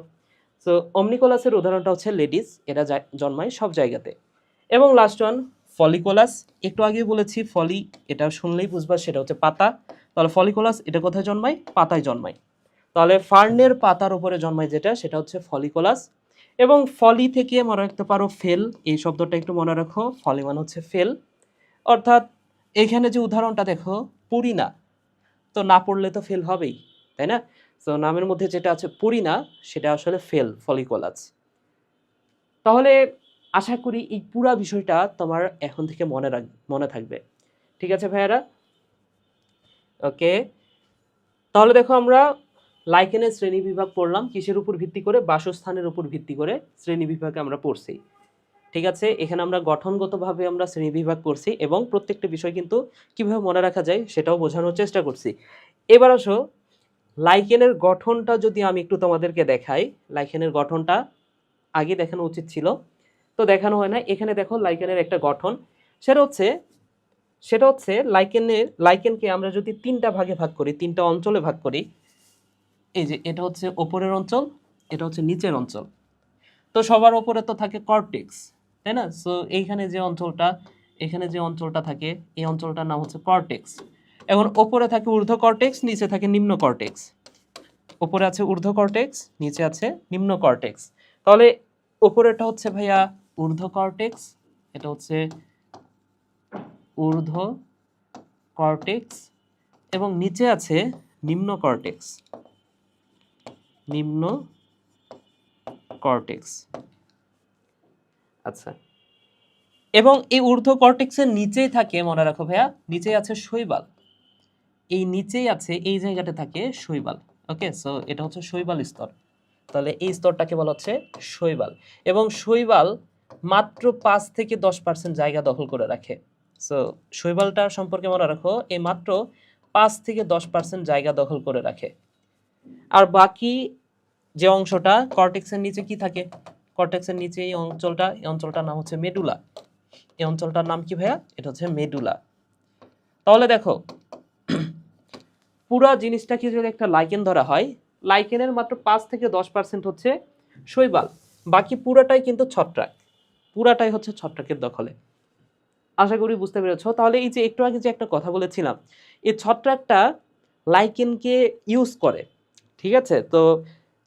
সো অমনিকোলাসের উদাহরণটা হচ্ছে লেডিস, এরা জন্মায় সব জায়গাতে। এবং লাস্ট ওয়ান ফলিকোলাস। একটু আগেই বলেছি ফলি, এটা শুনলেই বুঝবা সেটা হচ্ছে পাতা। তাহলে ফলিকোলাস এটা কোথায় জন্মায়? পাতায় জন্মায়। তাহলে ফার্নের পাতার উপরে জন্মায় যেটা, সেটা হচ্ছে ফলিকোলাস। এবং ফলি থেকে মনে রাখতে পারো ফেল, এই শব্দটা একটু মনে রাখো, ফলি মানে হচ্ছে ফেল। অর্থাৎ এখানে যে উদাহরণটা দেখো পুরিনা, তো না পড়লে তো ফেল হবেই, তাই না? তো নামের মধ্যে যেটা আছে পুরিনা, সেটা আসলে ফেল, ফলিকোলাস। তাহলে আশা করি এই পুরা বিষয়টা তোমার এখন থেকে মনে থাকবে। ঠিক আছে ভাইয়ারা? ওকে, তাহলে দেখো আমরা লাইকেনের শ্রেণী বিভাগ পড়লাম কিসের উপর ভিত্তি করে? বাসস্থানের উপর ভিত্তি করে শ্রেণী বিভাগে আমরা পড়ছি। ঠিক আছে, এখানে আমরা গঠনগতভাবে আমরা শ্রেণীবিভাগ করছি এবং প্রত্যেকটা বিষয় কিন্তু কিভাবে মনে রাখা যায় সেটাও বোঝানোর চেষ্টা করছি। এবার আসো লাইকেনের গঠনটা যদি আমি একটু তোমাদেরকে দেখাই, লাইকেনের গঠনটা আগে দেখানো উচিত ছিল, তো দেখানো হয় না। এখানে দেখো লাইকেনের একটা গঠন, সেটা হচ্ছে লাইকেনকে আমরা যদি তিনটা ভাগে ভাগ করি, তিনটা অঞ্চলে ভাগ করি, এই যে এটা হচ্ছে ওপরের অঞ্চল, এটা হচ্ছে নিচের অঞ্চল। তো সবার ওপরে তো থাকে কর্টেক্স, তাই না? সো এখানে যে অঞ্চলটা থাকে, এই অঞ্চলটার নাম হচ্ছে কর্টেক্স। এখন ওপরে থাকে ঊর্ধ্ব কর্টেক্স, নিচে থাকে নিম্ন কর্টেক্স। ওপরে আছে ঊর্ধ্ব কর্টেক্স, নিচে আছে নিম্ন কর্টেক্স। তাহলে ওপরেটা হচ্ছে ভাইয়া ঊর্ধ্ব কর্টেক্স, এটা হচ্ছে ঊর্ধ্ব কর্টেক্স, এবং নিচে আছে নিম্ন কর্টেক্স, নিম্ন কর্টেক্স। আচ্ছা, এবং এই ঊর্ধ্ব কর্টেক্সের নিচেই থাকে, মনে রাখো ভাইয়া, নিচেই আছে শৈবাল। এই নিচেই আছে, এই জায়গাটা থাকে শৈবাল। ওকে, সো এটা হচ্ছে শৈবাল স্তর। তাহলে এই স্তরটাকে বলা হচ্ছে শৈবাল। এবং শৈবাল মাত্র 5 থেকে 10% জায়গা দখল করে রাখে। সো শৈবালটার সম্পর্কে মনে রাখো, এই মাত্র 5 থেকে 10% জায়গা দখল করে রাখে। আর বাকি যে অংশটা কর্টেক্সের নিচে কি থাকে? কর্টেক্সের নিচে এই অঞ্চলটার নাম হচ্ছে মেডুলা। এই অঞ্চলটার নাম কি ভাইয়া? এটা হচ্ছে মেডুলা। তাহলে দেখো পুরা জিনিসটাকে যদি একটা লাইকেন ধরা হয়, লাইকেনের মাত্র 5 থেকে 10% হচ্ছে শৈবাল, বাকি পুরাটাই কিন্তু ছত্রাক, পুরাটাই হচ্ছে ছত্রাকের দখলে। আশা করি বুঝতে পেরেছো। তাহলে এই যে একটু আগে যে একটা কথা বলেছিলাম, এই ছত্রাকটা লাইকেনকে ইউজ করে, ঠিক আছে? তো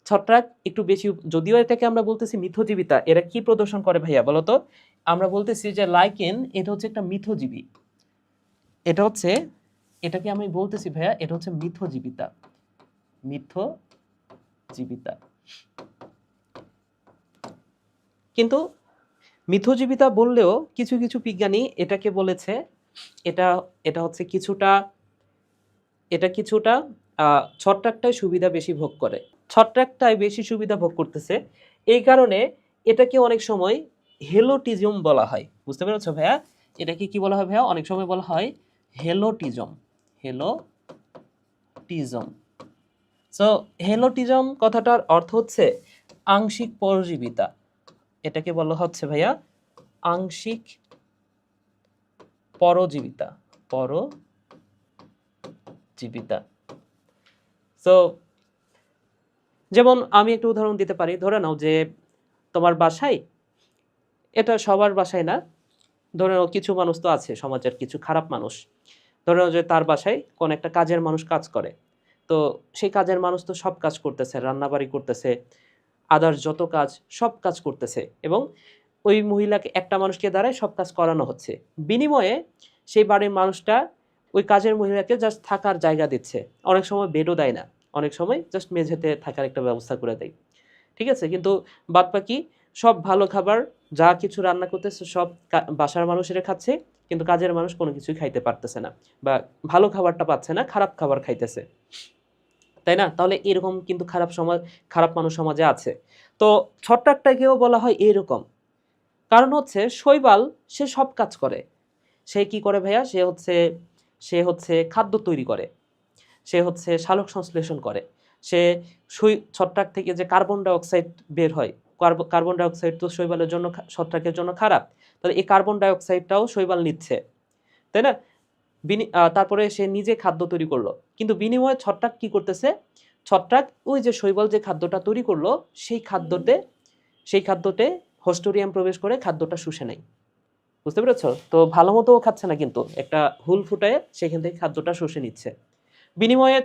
ছত্রাক একটু বেশি, যদিও এটাকে আমরা বলতেছি মিথজীবিতা, এরা কি প্রদর্শন করে ভাইয়া বলো তো? আমরা বলতেছি যে লাইকেন এটা হচ্ছে একটা মিথজীবী, এটাকে আমি বলতেছি ভাইয়া, এটা হচ্ছে মিথজীবিতা। কিন্তু মিথজীবিতা বললেও কিছু কিছু বিজ্ঞানী এটাকে বলেছে এটা এটা হচ্ছে কিছুটা, এটা কিছুটা ছত্রাকটাই সুবিধা বেশি ভোগ করে, ছত্রাকটাই বেশি সুবিধা ভোগ করতেছে। এই কারণে এটাকে অনেক সময় হেলোটিজম বলা হয়। বুঝতে পেরেছো ভাইয়া? এটাকে কি বলা হয় ভাইয়া? অনেক সময় বলা হয় হেলোটিজম। হেলোটিজম। সো হেলোটিজম কথাটার অর্থ হচ্ছে আংশিক পরজীবিতা। এটাকে বলা হচ্ছে ভাইয়া আংশিক পরজীবিতা। পরজীবিতা। সো যেমন আমি একটা উদাহরণ দিতে পারি। ধরে নাও যে তোমার বাসায়, এটা সবার বাসায় না, ধরে নাও কিছু মানুষ তো আছে সমাজের, কিছু খারাপ মানুষ। ধরে নাও যে তার বাসায় কোন একটা কাজের মানুষ কাজ করে। তো সেই কাজের মানুষ তো সব কাজ করতেছে, রান্নাবাড়ি করতেছে, আদার্স যত কাজ সব কাজ করতেছে, এবং ওই মহিলাকে, একটা মানুষকে দ্বারাই সব কাজ করানো হচ্ছে। বিনিময়ে সেই বাড়ির মানুষটা ওই কাজের মহিলাকে জাস্ট থাকার জায়গা দিচ্ছে, অনেক সময় বেডও দেয় না, অনেক সময় জাস্ট মেঝেতে থাকার একটা ব্যবস্থা করে দেয়। ঠিক আছে? কিন্তু বাদবাকি সব ভালো খাবার, যা কিছু রান্না করতেছে সব বাসার মানুষেরা খাচ্ছে, কিন্তু কাজের মানুষ কোনো কিছুই খাইতে পারতেছে না, বা ভালো খাবারটা পাচ্ছে না, খারাপ খাবার খাইতেছে। তাই না? তাহলে এরকম কিন্তু খারাপ মানুষ সমাজে আছে। তো ছত্রাকটাকেও বলা হয় এরকম। কারণ হচ্ছে শৈবাল সে সব কাজ করে। সে কি করে ভাইয়া? সে হচ্ছে খাদ্য তৈরি করে। সে হচ্ছে সালোক সংশ্লেষণ করে। সে ছত্রাক থেকে যে কার্বন ডাই অক্সাইড বের হয়, কার্বন ডাই অক্সাইড তো শৈবালের জন্য, ছত্রাকের জন্য খারাপ। তাহলে এই কার্বন ডাই অক্সাইডটাও শৈবাল নিচ্ছে। তাই না? তারপরে সে নিজে খাদ্য তৈরি করলো। কিন্তু বিনিময়ে ছত্রাক কি করতেছে? ছত্রাক ওই যে শৈবাল যে খাদ্যটা তৈরি করলো, সেই খাদ্যতে হোস্টোরিয়াম প্রবেশ করে খাদ্যটা শুষে নেয়। বুঝতে পেরেছো? তো ভালো মতো খাচ্ছে না, কিন্তু একটা হুল ফুটায় সেখান থেকে খাদ্যটা শুষে নিচ্ছে। বিনিময়ে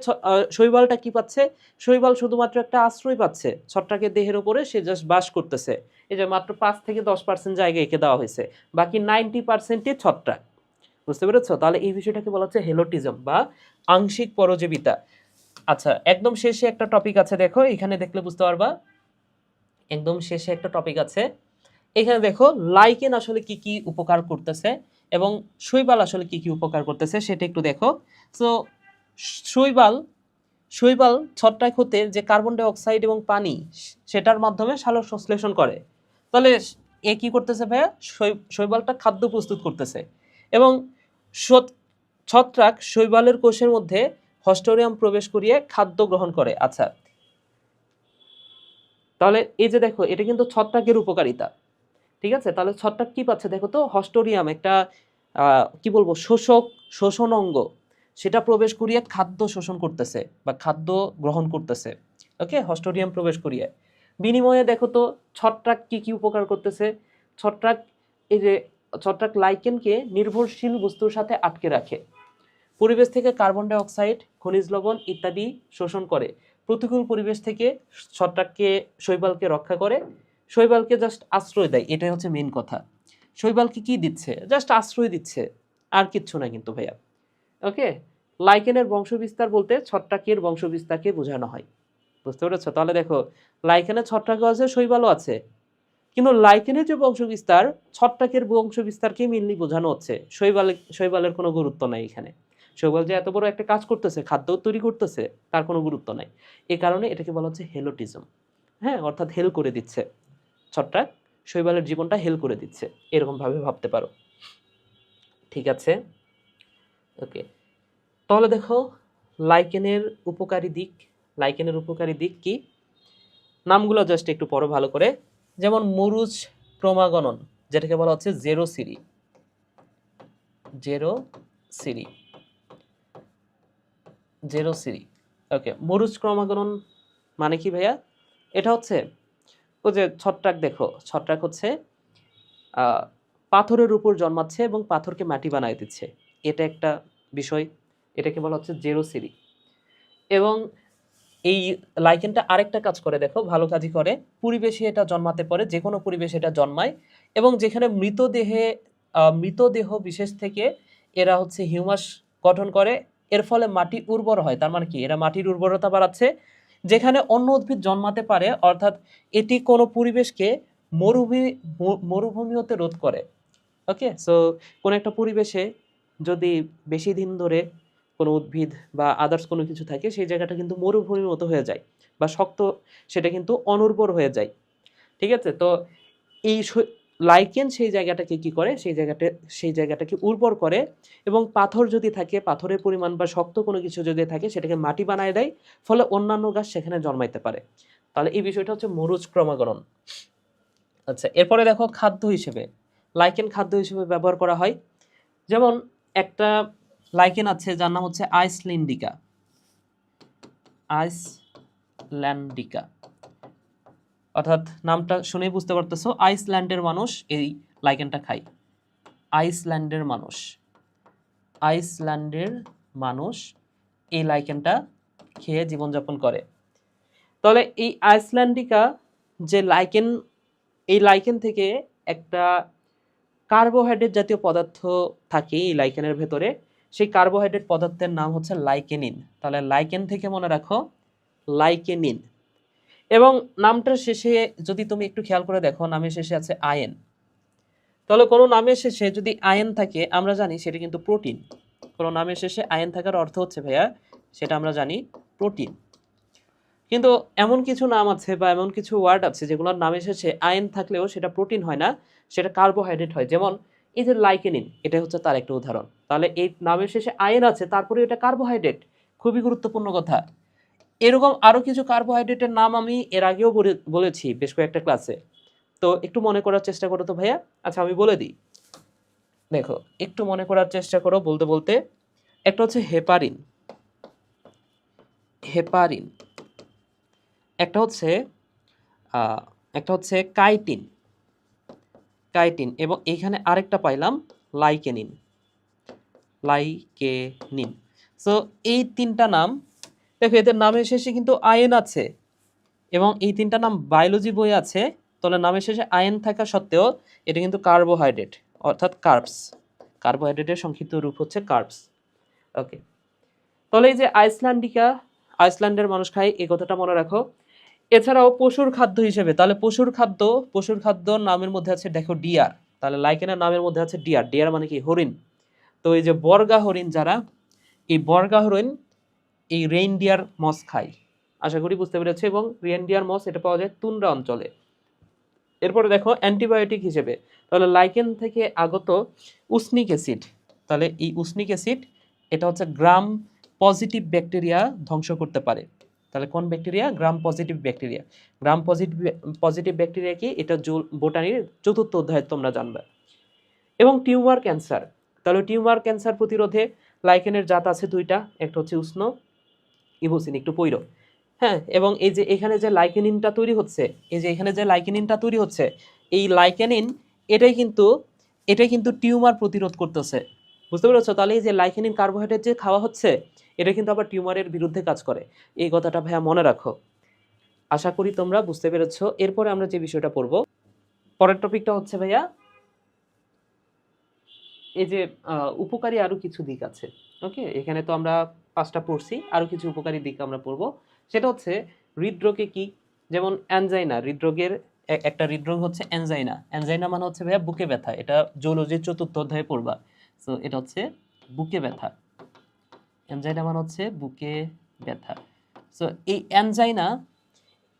শৈবালটা কি পাচ্ছে? শৈবাল শুধুমাত্র একটা আশ্রয় পাচ্ছে ছত্রাকের দেহের উপরে, সে জাস্ট বাস করতেছে। এই যে মাত্র 5 থেকে 10% জায়গা এঁকে দেওয়া হয়েছে, বাকি 90%ই ছত্রাক। বুঝতে পেরেছো? তাহলে এই বিষয়টাকে বলা হচ্ছে হেলোটিজম বা আংশিক পরজীবিতা। আচ্ছা, একদম শেষে একটা টপিক আছে, দেখো এখানে দেখলে বুঝতে পারবা। একদম শেষে একটা টপিক আছে, এখানে দেখো লাইকেন আসলে কি কি উপকার করতেছে এবং শৈবাল আসলে কি কি উপকার করতেছে সেটা একটু দেখো। সো শৈবাল শৈবাল ছত্রাক হতে যে কার্বন ডাই অক্সাইড এবং পানি, সেটার মাধ্যমে সালোক সংশ্লেষণ করে। তাহলে এ কি করতেছে ভাইয়া? শৈবালটা খাদ্য প্রস্তুত করতেছে, এবং ছত্রাক শৈবালের কোষের মধ্যে হস্টোরিয়াম প্রবেশ করিয়ে খাদ্য গ্রহণ করে। আচ্ছা, তাহলে এই যে দেখো, এটা কিন্তু ছত্রাকের উপকারিতা। ঠিক আছে? তাহলে ছত্রাক কি পাচ্ছে দেখো তো? হস্টোরিয়াম, একটা কি বলবো, শোষণ অঙ্গ, সেটা প্রবেশ করিয়ে খাদ্য শোষণ করতেছে বা খাদ্য গ্রহণ করতেছে। ওকে, হস্টোরিয়াম প্রবেশ করিয়ে। বিনিময়ে দেখো তো ছত্রাক কি কি উপকার করতেছে? ছত্রাক, এই যে ছত্রাক লাইকেনকে নির্ভরশীল বস্তুর সাথে আটকে রাখে, পরিবেশ থেকে কার্বন ডাই অক্সাইড, খনিজ লবণ ইত্যাদি শোষণ করে, প্রতিকূল পরিবেশ থেকে শৈবালকে রক্ষা করে, শৈবালকে জাস্ট আশ্রয় দেয়। এটাই হচ্ছে মেন কথা। শৈবালকে কি দিচ্ছে? জাস্ট আশ্রয় দিচ্ছে, আর কিচ্ছু না কিন্তু ভাইয়া। ওকে, লাইকেনের বংশবিস্তার বলতে ছত্রাকের বংশবিস্তারকে বোঝানো হয়। বুঝতে পেরেছো? তাহলে দেখো, লাইকেনের ছত্রাকও আছে, শৈবালও আছে, কিন্তু লাইকেনের যে বংশবিস্তার, ছত্রাকের বংশবিস্তারকে মেনলি বোঝানো হচ্ছে। শৈবালের কোনো গুরুত্ব নাই এখানে। শৈবাল যে এত বড় একটা কাজ করতেছে, খাদ্য তৈরি করতেছে, তার কোনো গুরুত্ব নাই। এই কারণে এটাকে বলা হচ্ছে হেলোটিজম। হ্যাঁ, অর্থাৎ হেল করে দিচ্ছে ছত্রাক, শৈবালের জীবনটা হেল করে দিচ্ছে, এরকম ভাবে ভাবতে পারো। ঠিক আছে? ওকে, তাহলে দেখো লাইকেনের উপকারী দিক। লাইকেনের উপকারী দিক কি? নামগুলো জাস্ট একটু পড়ো ভালো করে। যেমন মরুচ ক্রমাগণন, যেটাকে বলা হচ্ছে জেরোসিরি। জেরোসিরি জেরোসিরি ওকে, মরুচ ক্রমাগণন মানে কি ভাইয়া? এটা হচ্ছে ওই যে ছত্রাক, দেখো ছত্রাক হচ্ছে পাথরের উপর জন্মাচ্ছে এবং পাথরকে মাটি বানায় দিচ্ছে, এটা একটা বিষয়। এটাকে বলা হচ্ছে জেরোসিরি। এবং এই লাইকেনটা আরেকটা কাজ করে, দেখো ভালো কাজই করে। পরিবেশে এটা জন্মাতে পারে, যে কোনো পরিবেশে এটা জন্মায়, এবং যেখানে মৃতদেহ বিশেষ থেকে এরা হচ্ছে হিউমাস গঠন করে, এর ফলে মাটি উর্বর হয়। তার মানে কি? এরা মাটির উর্বরতা বাড়াচ্ছে। যেখানে অন্য উদ্ভিদ জন্মাতে পারে, অর্থাৎ এটি কোনো পরিবেশকে মরুভূমি মরুভূমি হতে রোধ করে। ওকে, সো কোন একটা পরিবেশে যদি বেশি দিন ধরে কোনো উদ্ভিদ বা আদার্স কোনো কিছু থাকে, সেই জায়গাটা কিন্তু মরুভূমির মতো হয়ে যায় বা শক্ত, সেটা কিন্তু অনুর্বর হয়ে যায়। ঠিক আছে? তো এই লাইকেন সেই জায়গাটাকে কি করে, সেই জায়গাটাকে উর্বর করে, এবং পাথর যদি থাকে, পাথরের পরিমাণ বা শক্ত কোনো কিছু যদি থাকে, সেটাকে মাটি বানায় দেয়, ফলে অন্যান্য গাছ সেখানে জন্মাইতে পারে। তাহলে এই বিষয়টা হচ্ছে মরুজ ক্রমাগরণ। আচ্ছা, এরপরে দেখো খাদ্য হিসেবে লাইকেন খাদ্য হিসেবে ব্যবহার করা হয়। যেমন একটা লাইকেন আছে যার নাম হচ্ছে আইসল্যান্ডিকা। আইসল্যান্ডিকা, অর্থাৎ নামটা শুনেই বুঝতে পারতেছো আইসল্যান্ডের মানুষ এই লাইকেনটা খায়। আইসল্যান্ডের মানুষ, আইসল্যান্ডের মানুষ এই লাইকেনটা খেয়ে জীবনযাপন করে। তাহলে এই আইসল্যান্ডিকা যে লাইকেন, এই লাইকেন থেকে একটা কার্বোহাইড্রেট জাতীয় পদার্থ থাকে এই লাইকেনের ভেতরে, সেই কার্বোহাইড্রেট পদার্থের নাম হচ্ছে লাইকেনিন। তাহলে লাইকেন থেকে মনে রাখো লাইকেনিন। এবং নামটার শেষে যদি তুমি একটু খেয়াল করে দেখো, নামের শেষে আছে আয়ন। তাহলে কোনো নামের শেষে যদি আয়ন থাকে, আমরা জানি সেটা কিন্তু প্রোটিন। কোনো নামের শেষে আয়ন থাকার অর্থ হচ্ছে ভাইয়া, সেটা আমরা জানি প্রোটিন। কিন্তু এমন কিছু নাম আছে বা এমন কিছু ওয়ার্ড আছে যেগুলোর নামের শেষে আয়ন থাকলেও সেটা প্রোটিন হয় না, সেটা কার্বোহাইড্রেট হয়। যেমন এই যে লাইকেনিন, এটা হচ্ছে তার একটা উদাহরণ। তাহলে এই নামের শেষে আয়ন আছে, তারপরে এটা কার্বোহাইড্রেট, খুবই গুরুত্বপূর্ণ কথা। এরকম আরো কিছু কার্বোহাইড্রেটের নাম আমি এর আগেও বলেছি বেশ কয়েকটা ক্লাসে। তো একটু মনে করার চেষ্টা করো তো ভাইয়া। আচ্ছা, আমি বলে দিই, দেখো একটু মনে করার চেষ্টা করো বলতে বলতে। একটা হচ্ছে হেপারিন, হেপারিন। একটা হচ্ছে একটা হচ্ছে কাইটিন, কাইটিন। এবং এখানে আরেকটা পাইলাম লাইকেনিন, লাইকেনিন। সো এই তিনটা নাম, দেখো এদের নামের শেষে কিন্তু আয়ন আছে, এবং এই তিনটা নাম বায়োলজি বই আছে। তাহলে নামের শেষে আয়ন থাকা সত্ত্বেও এটা কিন্তু কার্বোহাইড্রেট, অর্থাৎ কার্বস। কার্বোহাইড্রেটের সংক্ষিপ্ত রূপ হচ্ছে কার্বস। ওকে, তাহলে এই যে আইসল্যান্ডিকা, আইসল্যান্ডের মানুষ খায়, এই কথাটা মনে রাখো। এছাড়াও পশুর খাদ্য হিসেবে, তাহলে পশুর খাদ্য নামের মধ্যে আছে দেখো ডিয়ার। তাহলে লাইকেনের নামের মধ্যে আছে ডিয়ার। ডিয়ার মানে কি? হরিণ। তো এই যে বর্গা হরিণ যারা, এই বর্গা হরিণ এই রেইনডিয়ার মস খায়। আশা করি বুঝতে পেরেছো। এবং রেইনডিয়ার মস এটা পাওয়া যায় তুন্দ্রা অঞ্চলে। এরপরে দেখো অ্যান্টিবায়োটিক হিসেবে, তাহলে লাইকেন থেকে আগত উসনিক অ্যাসিড। তাহলে এই উসনিক অ্যাসিড এটা হচ্ছে গ্রাম পজিটিভ ব্যাকটেরিয়া ধ্বংস করতে পারে। তাহলে কোন bacteria? Gram positive bacteria. Gram positive bacteria কি? এটা বোটানির 4র্থ অধ্যায়ে তোমরা জানবে। এবং টিউমার ক্যান্সার, তাহলে টিউমার ক্যান্সার প্রতিরোধে লাইকেনের জাত আছে 2টা, একটা হচ্ছে উষ্ণ, ইভোসিন। একটু পইরো, হ্যাঁ। এবং এই যে এখানে যে লাইকেনিনটা তৈরি হচ্ছে, এই যে এখানে যে লাইকেনিনটা তৈরি হচ্ছে, এই লাইকেনিন এটাই কিন্তু টিউমার প্রতিরোধ করতেছে। বুঝতে পেরেছো? তাহলে এই যে লাইকেনিন কার্বোহাইড্রেট যে খাওয়া হচ্ছে, এটা কিন্তু আবার টিউমারের বিরুদ্ধে কাজ করে। এই কথাটা ভাইয়া মনে রাখো। আশা করি তোমরা বুঝতে পেরেছো। এরপরে আমরা যে বিষয়টা পড়বো, পরের টপিকটা হচ্ছে ভাইয়া এই যে উপকারী আরো কিছু দিক আছে। ওকে, এখানে তো আমরা 5টা পড়ছি, আরো কিছু উপকারী দিক আমরা পড়বো। সেটা হচ্ছে হৃদরোগে কি, যেমন অ্যানজাইনা। হৃদরোগের একটা হৃদরোগ হচ্ছে অ্যানজাইনা। অ্যানজাইনা মানে হচ্ছে ভাইয়া বুকে ব্যথা। এটা জুলজির 4র্থ অধ্যায়ে পড়বা। সো এটা হচ্ছে বুকে ব্যথা। অ্যানজাইনা মানে হচ্ছে বুকে ব্যথা। সো এই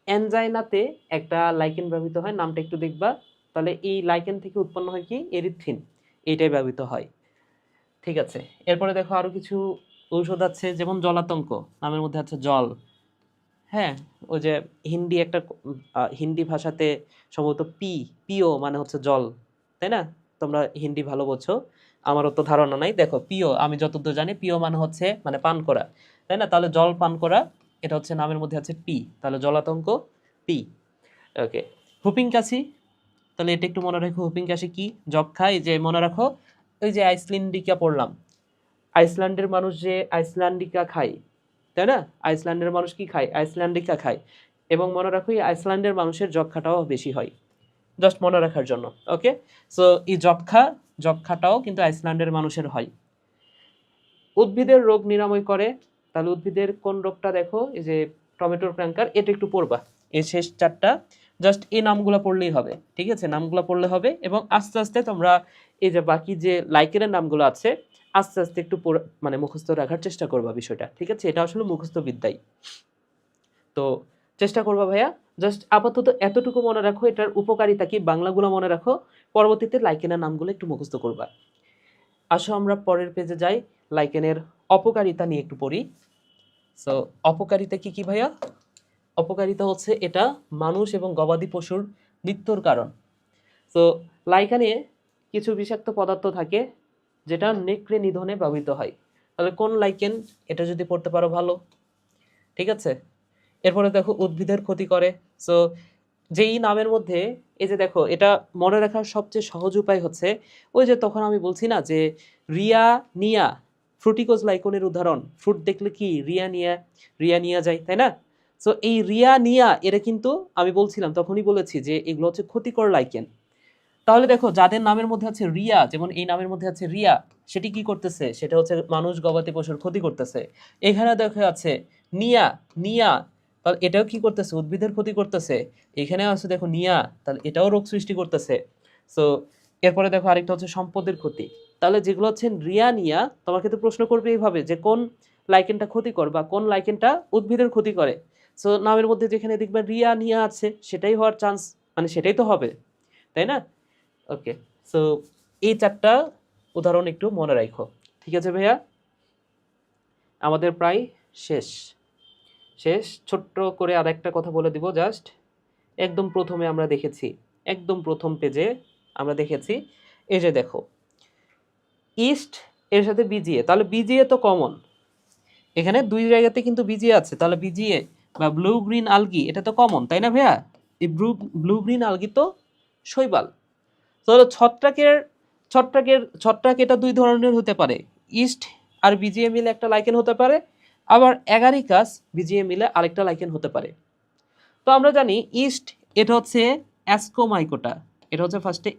অ্যানজাইনাতে একটা লাইকেন ব্যবহৃত হয়, নামটা একটু দেখবা। তাহলে এই লাইকেন থেকে উৎপন্ন হয় কি? এরিথ্রিন, এইটাই ব্যবহৃত হয়। ঠিক আছে, এরপরে দেখো আরো কিছু ঔষধ আছে, যেমন জলাতঙ্ক, নামের মধ্যে আছে জল। হ্যাঁ, ওই যে হিন্দি ভাষাতে সম্ভবত পিও মানে হচ্ছে জল, তাই না? তোমরা হিন্দি ভালো বোঝো, আমারও তো ধারণা নাই। দেখো পিও, আমি যতদূর জানি পিও মানে হচ্ছে মানে পান করা, তাই না? তাহলে জল পান করা, এটা হচ্ছে নামের মধ্যে আছে পি। তাহলে জলাতঙ্ক পি। ওকে, হুপিং কাশি, তাহলে এটা একটু মনে রাখো। হুপিং কাশি কি? যক্ষা। এই যে মনে রাখো, ওই যে আইসল্যান্ডিকা পড়লাম, আইসল্যান্ডের মানুষ যে আইসল্যান্ডিকা খায়, তাই না? আইসল্যান্ডের মানুষ কি খায়? আইসল্যান্ডিকা খায়। এবং মনে রাখো এই আইসল্যান্ডের মানুষের যক্ষাটাও বেশি হয়, জাস্ট মনে রাখার জন্য। ওকে, সো এই যক্ষাটাও কিন্তু আইসল্যান্ডের মানুষের হয়। উদ্ভিদের রোগ নিরাময় করে, তাহলে উদ্ভিদের কোন রোগটা দেখো, এই যে টমেটোর ক্যাঙ্কার, এটা একটু পড়বা। এই শেষ 4টা জাস্ট এই নামগুলো পড়লেই হবে। ঠিক আছে, নামগুলো পড়লে হবে। এবং আস্তে আস্তে তোমরা এই যে বাকি যে লাইকেনের নামগুলো আছে, আস্তে আস্তে একটু মানে মুখস্থ রাখার চেষ্টা করবা বিষয়টা, ঠিক আছে? এটা আসলে মুখস্থ বিদ্যাই। তো চেষ্টা করবা ভাইয়া। জাস্ট আপাতত এতটুকু মনে রাখো, এটার উপকারিতা কি বাংলাগুলো মনে রাখো, পরবর্তীতে লাইকেনের নামগুলো একটু মুখস্থ করবা। আসো আমরা পরের পেজে যাই, লাইকেনের অপকারিতা নিয়ে একটু পড়ি। সো অপকারিতা কি কি ভাইয়া? অপকারিতা হচ্ছে এটা মানুষ এবং গবাদি পশুর মৃত্যুর কারণ। তো লাইকেনে কিছু বিষাক্ত পদার্থ থাকে যেটা নেকড়ে নিধনে ব্যবহৃত হয়। তাহলে কোন লাইকেন, এটা যদি পড়তে পারো ভালো, ঠিক আছে? এরপরে দেখো উদ্ভিদের ক্ষতি করে। সো যেই নামের মধ্যে, এই যে দেখো, এটা মনে রাখার সবচেয়ে সহজ উপায় হচ্ছে ওই যে তখন আমি বলছি না যে রিয়া নিয়া, ফ্রুটিকোজ লাইকনের উদাহরণ, ফ্রুট দেখলে কি রিয়া নিয়া যায়, তাই না? সো এই রিয়া নিয়া এরা কিন্তু আমি বলছিলাম, তখনই বলেছি যে এগুলো হচ্ছে ক্ষতিকর লাইকেন। তাহলে দেখো যাদের নামের মধ্যে আছে রিয়া, যেমন এই নামের মধ্যে আছে রিয়া, সেটি কি করতেছে? সেটা হচ্ছে মানুষ গবাদি পশুর ক্ষতি করতেছে। এখানে দেখো আছে নিয়া, নিয়া, তাহলে এটাও কি করতেছে? উদ্ভিদের ক্ষতি করতেছে। এখানে আছে দেখো নিয়া, তাহলে এটাও রোগ সৃষ্টি করতেছে। সো এরপরে দেখো আরেকটা হচ্ছে সম্পদের ক্ষতি। তাহলে যেগুলো হচ্ছে রিয়া নিয়া, তোমার ক্ষেত্রে প্রশ্ন করবে এইভাবে যে কোন লাইকেনটা ক্ষতিকর বা কোন লাইকেনটা উদ্ভিদের ক্ষতি করে। সো নামের মধ্যে যেখানে দেখবে রিয়া নিয়া আছে, সেটাই হওয়ার চান্স, মানে সেটাই তো হবে, তাই না? ওকে, সো এই চারটা উদাহরণ একটু মনে রাখো, ঠিক আছে ভাইয়া? আমাদের প্রায় শেষ শেষ ছোট্ট করে আরেকটা কথা বলে দিব জাস্ট। একদম প্রথমে আমরা দেখেছি, একদম প্রথম পেজে আমরা দেখেছি, এই যে দেখো ইস্ট এর সাথে বিজিএ, তাহলে বিজিএ তো কমন, এখানে দুই জায়গাতে কিন্তু বিজিএ আছে, তাহলে বিজিএ বা ব্লু গ্রিন আলগি এটা তো কমন, তাই না ভাইয়া? এই ব্লু গ্রিন আলগি তো শৈবাল। তো ছত্রাক এটা দুই ধরনের হতে পারে, ইস্ট আর বিজিএ মিলে একটা লাইকেন হতে পারে, আবার অ্যাগারিকাস বিজিএ মিলে আরেকটা লাইকেন হতে পারে। তো আমরা জানি ইস্ট এটা হচ্ছে অ্যাসকোমাইকোটা, এটা হচ্ছে ফার্স্টে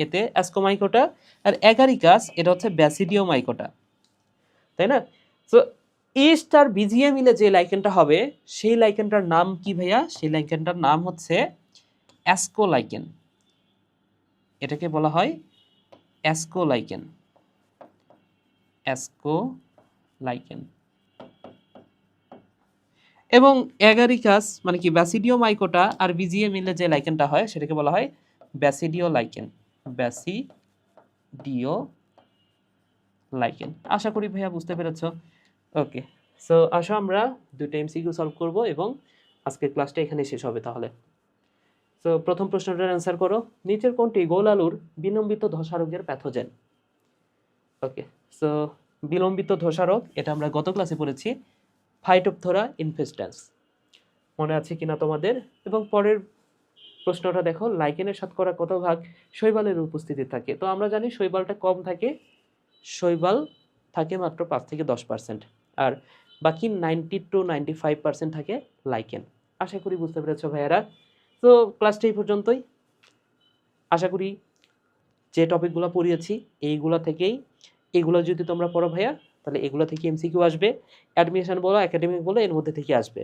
এতে অ্যাসকোমাইকোটা, আর অ্যাগারিকাস এটা হচ্ছে ব্যাসিডিওমাইকোটা, তাই না? তো ইস্ট আর বিজিএ মিলে যে লাইকেনটা হবে সেই লাইকেনটার নাম কি ভাইয়া? সেই লাইকেনটার নাম হচ্ছে অ্যাসকোলাইকেন, এটাকে বলা হয় অ্যাসকোলাইকেন, অ্যাসকোলাইকেন। এবং অ্যাগারিকাস মানে কি ব্যাসিডিওমাইকোটা আর বিজিএ মিলে যে লাইকেনটা হয় সেটাকে বলা হয় ব্যাসিডিওলাইকেন, ব্যাসিডিওলাইকেন। আশা করি ভাইয়া বুঝতে পেরেছো। ওকে, সো আসো আমরা দুটো এমসিকিউ সলভ করব এবং আজকের ক্লাসটা এখানে শেষ হবে তাহলে। সো প্রথম প্রশ্নটার অ্যান্সার করো, নিচের কোনটি গোল আলুর বিলম্বিত ধসা রোগের প্যাথোজেন? ওকে, সো বিলম্বিত ধসা রোগ এটা আমরা গত ক্লাসে পড়েছি, ফাইটোপথোরা ইনফেস্ট্যান্স, মনে আছে কিনা তোমাদের? এবং পরের প্রশ্নটা দেখো, লাইকেনের শতকরা কত ভাগ শৈবালের উপস্থিতি থাকে? তো আমরা জানি শৈবালটা কম থাকে, শৈবাল থাকে মাত্র 5 থেকে 10%, আর বাকি 90 to 95% থাকে লাইকেন। আশা করি বুঝতে পেরেছো ভাইয়ারা। তো ক্লাসটা এই পর্যন্তই। আশা করি যে টপিকগুলো পড়িয়েছি এইগুলো যদি তোমরা পড়ো ভাইয়া, তাহলে এগুলো থেকে এমসিকিউ আসবে, অ্যাডমিশন বলো একাডেমিক বলো এর মধ্যে থেকে আসবে।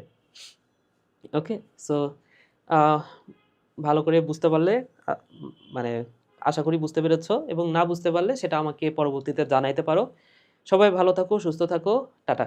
ওকে, সো ভালো করে বুঝতে পারলে মানে আশা করি বুঝতে পেরেছো, এবং না বুঝতে পারলে সেটা আমাকে পরবর্তীতে জানাইতে পারো। সবাই ভালো থাকো, সুস্থ থাকো, টাটা।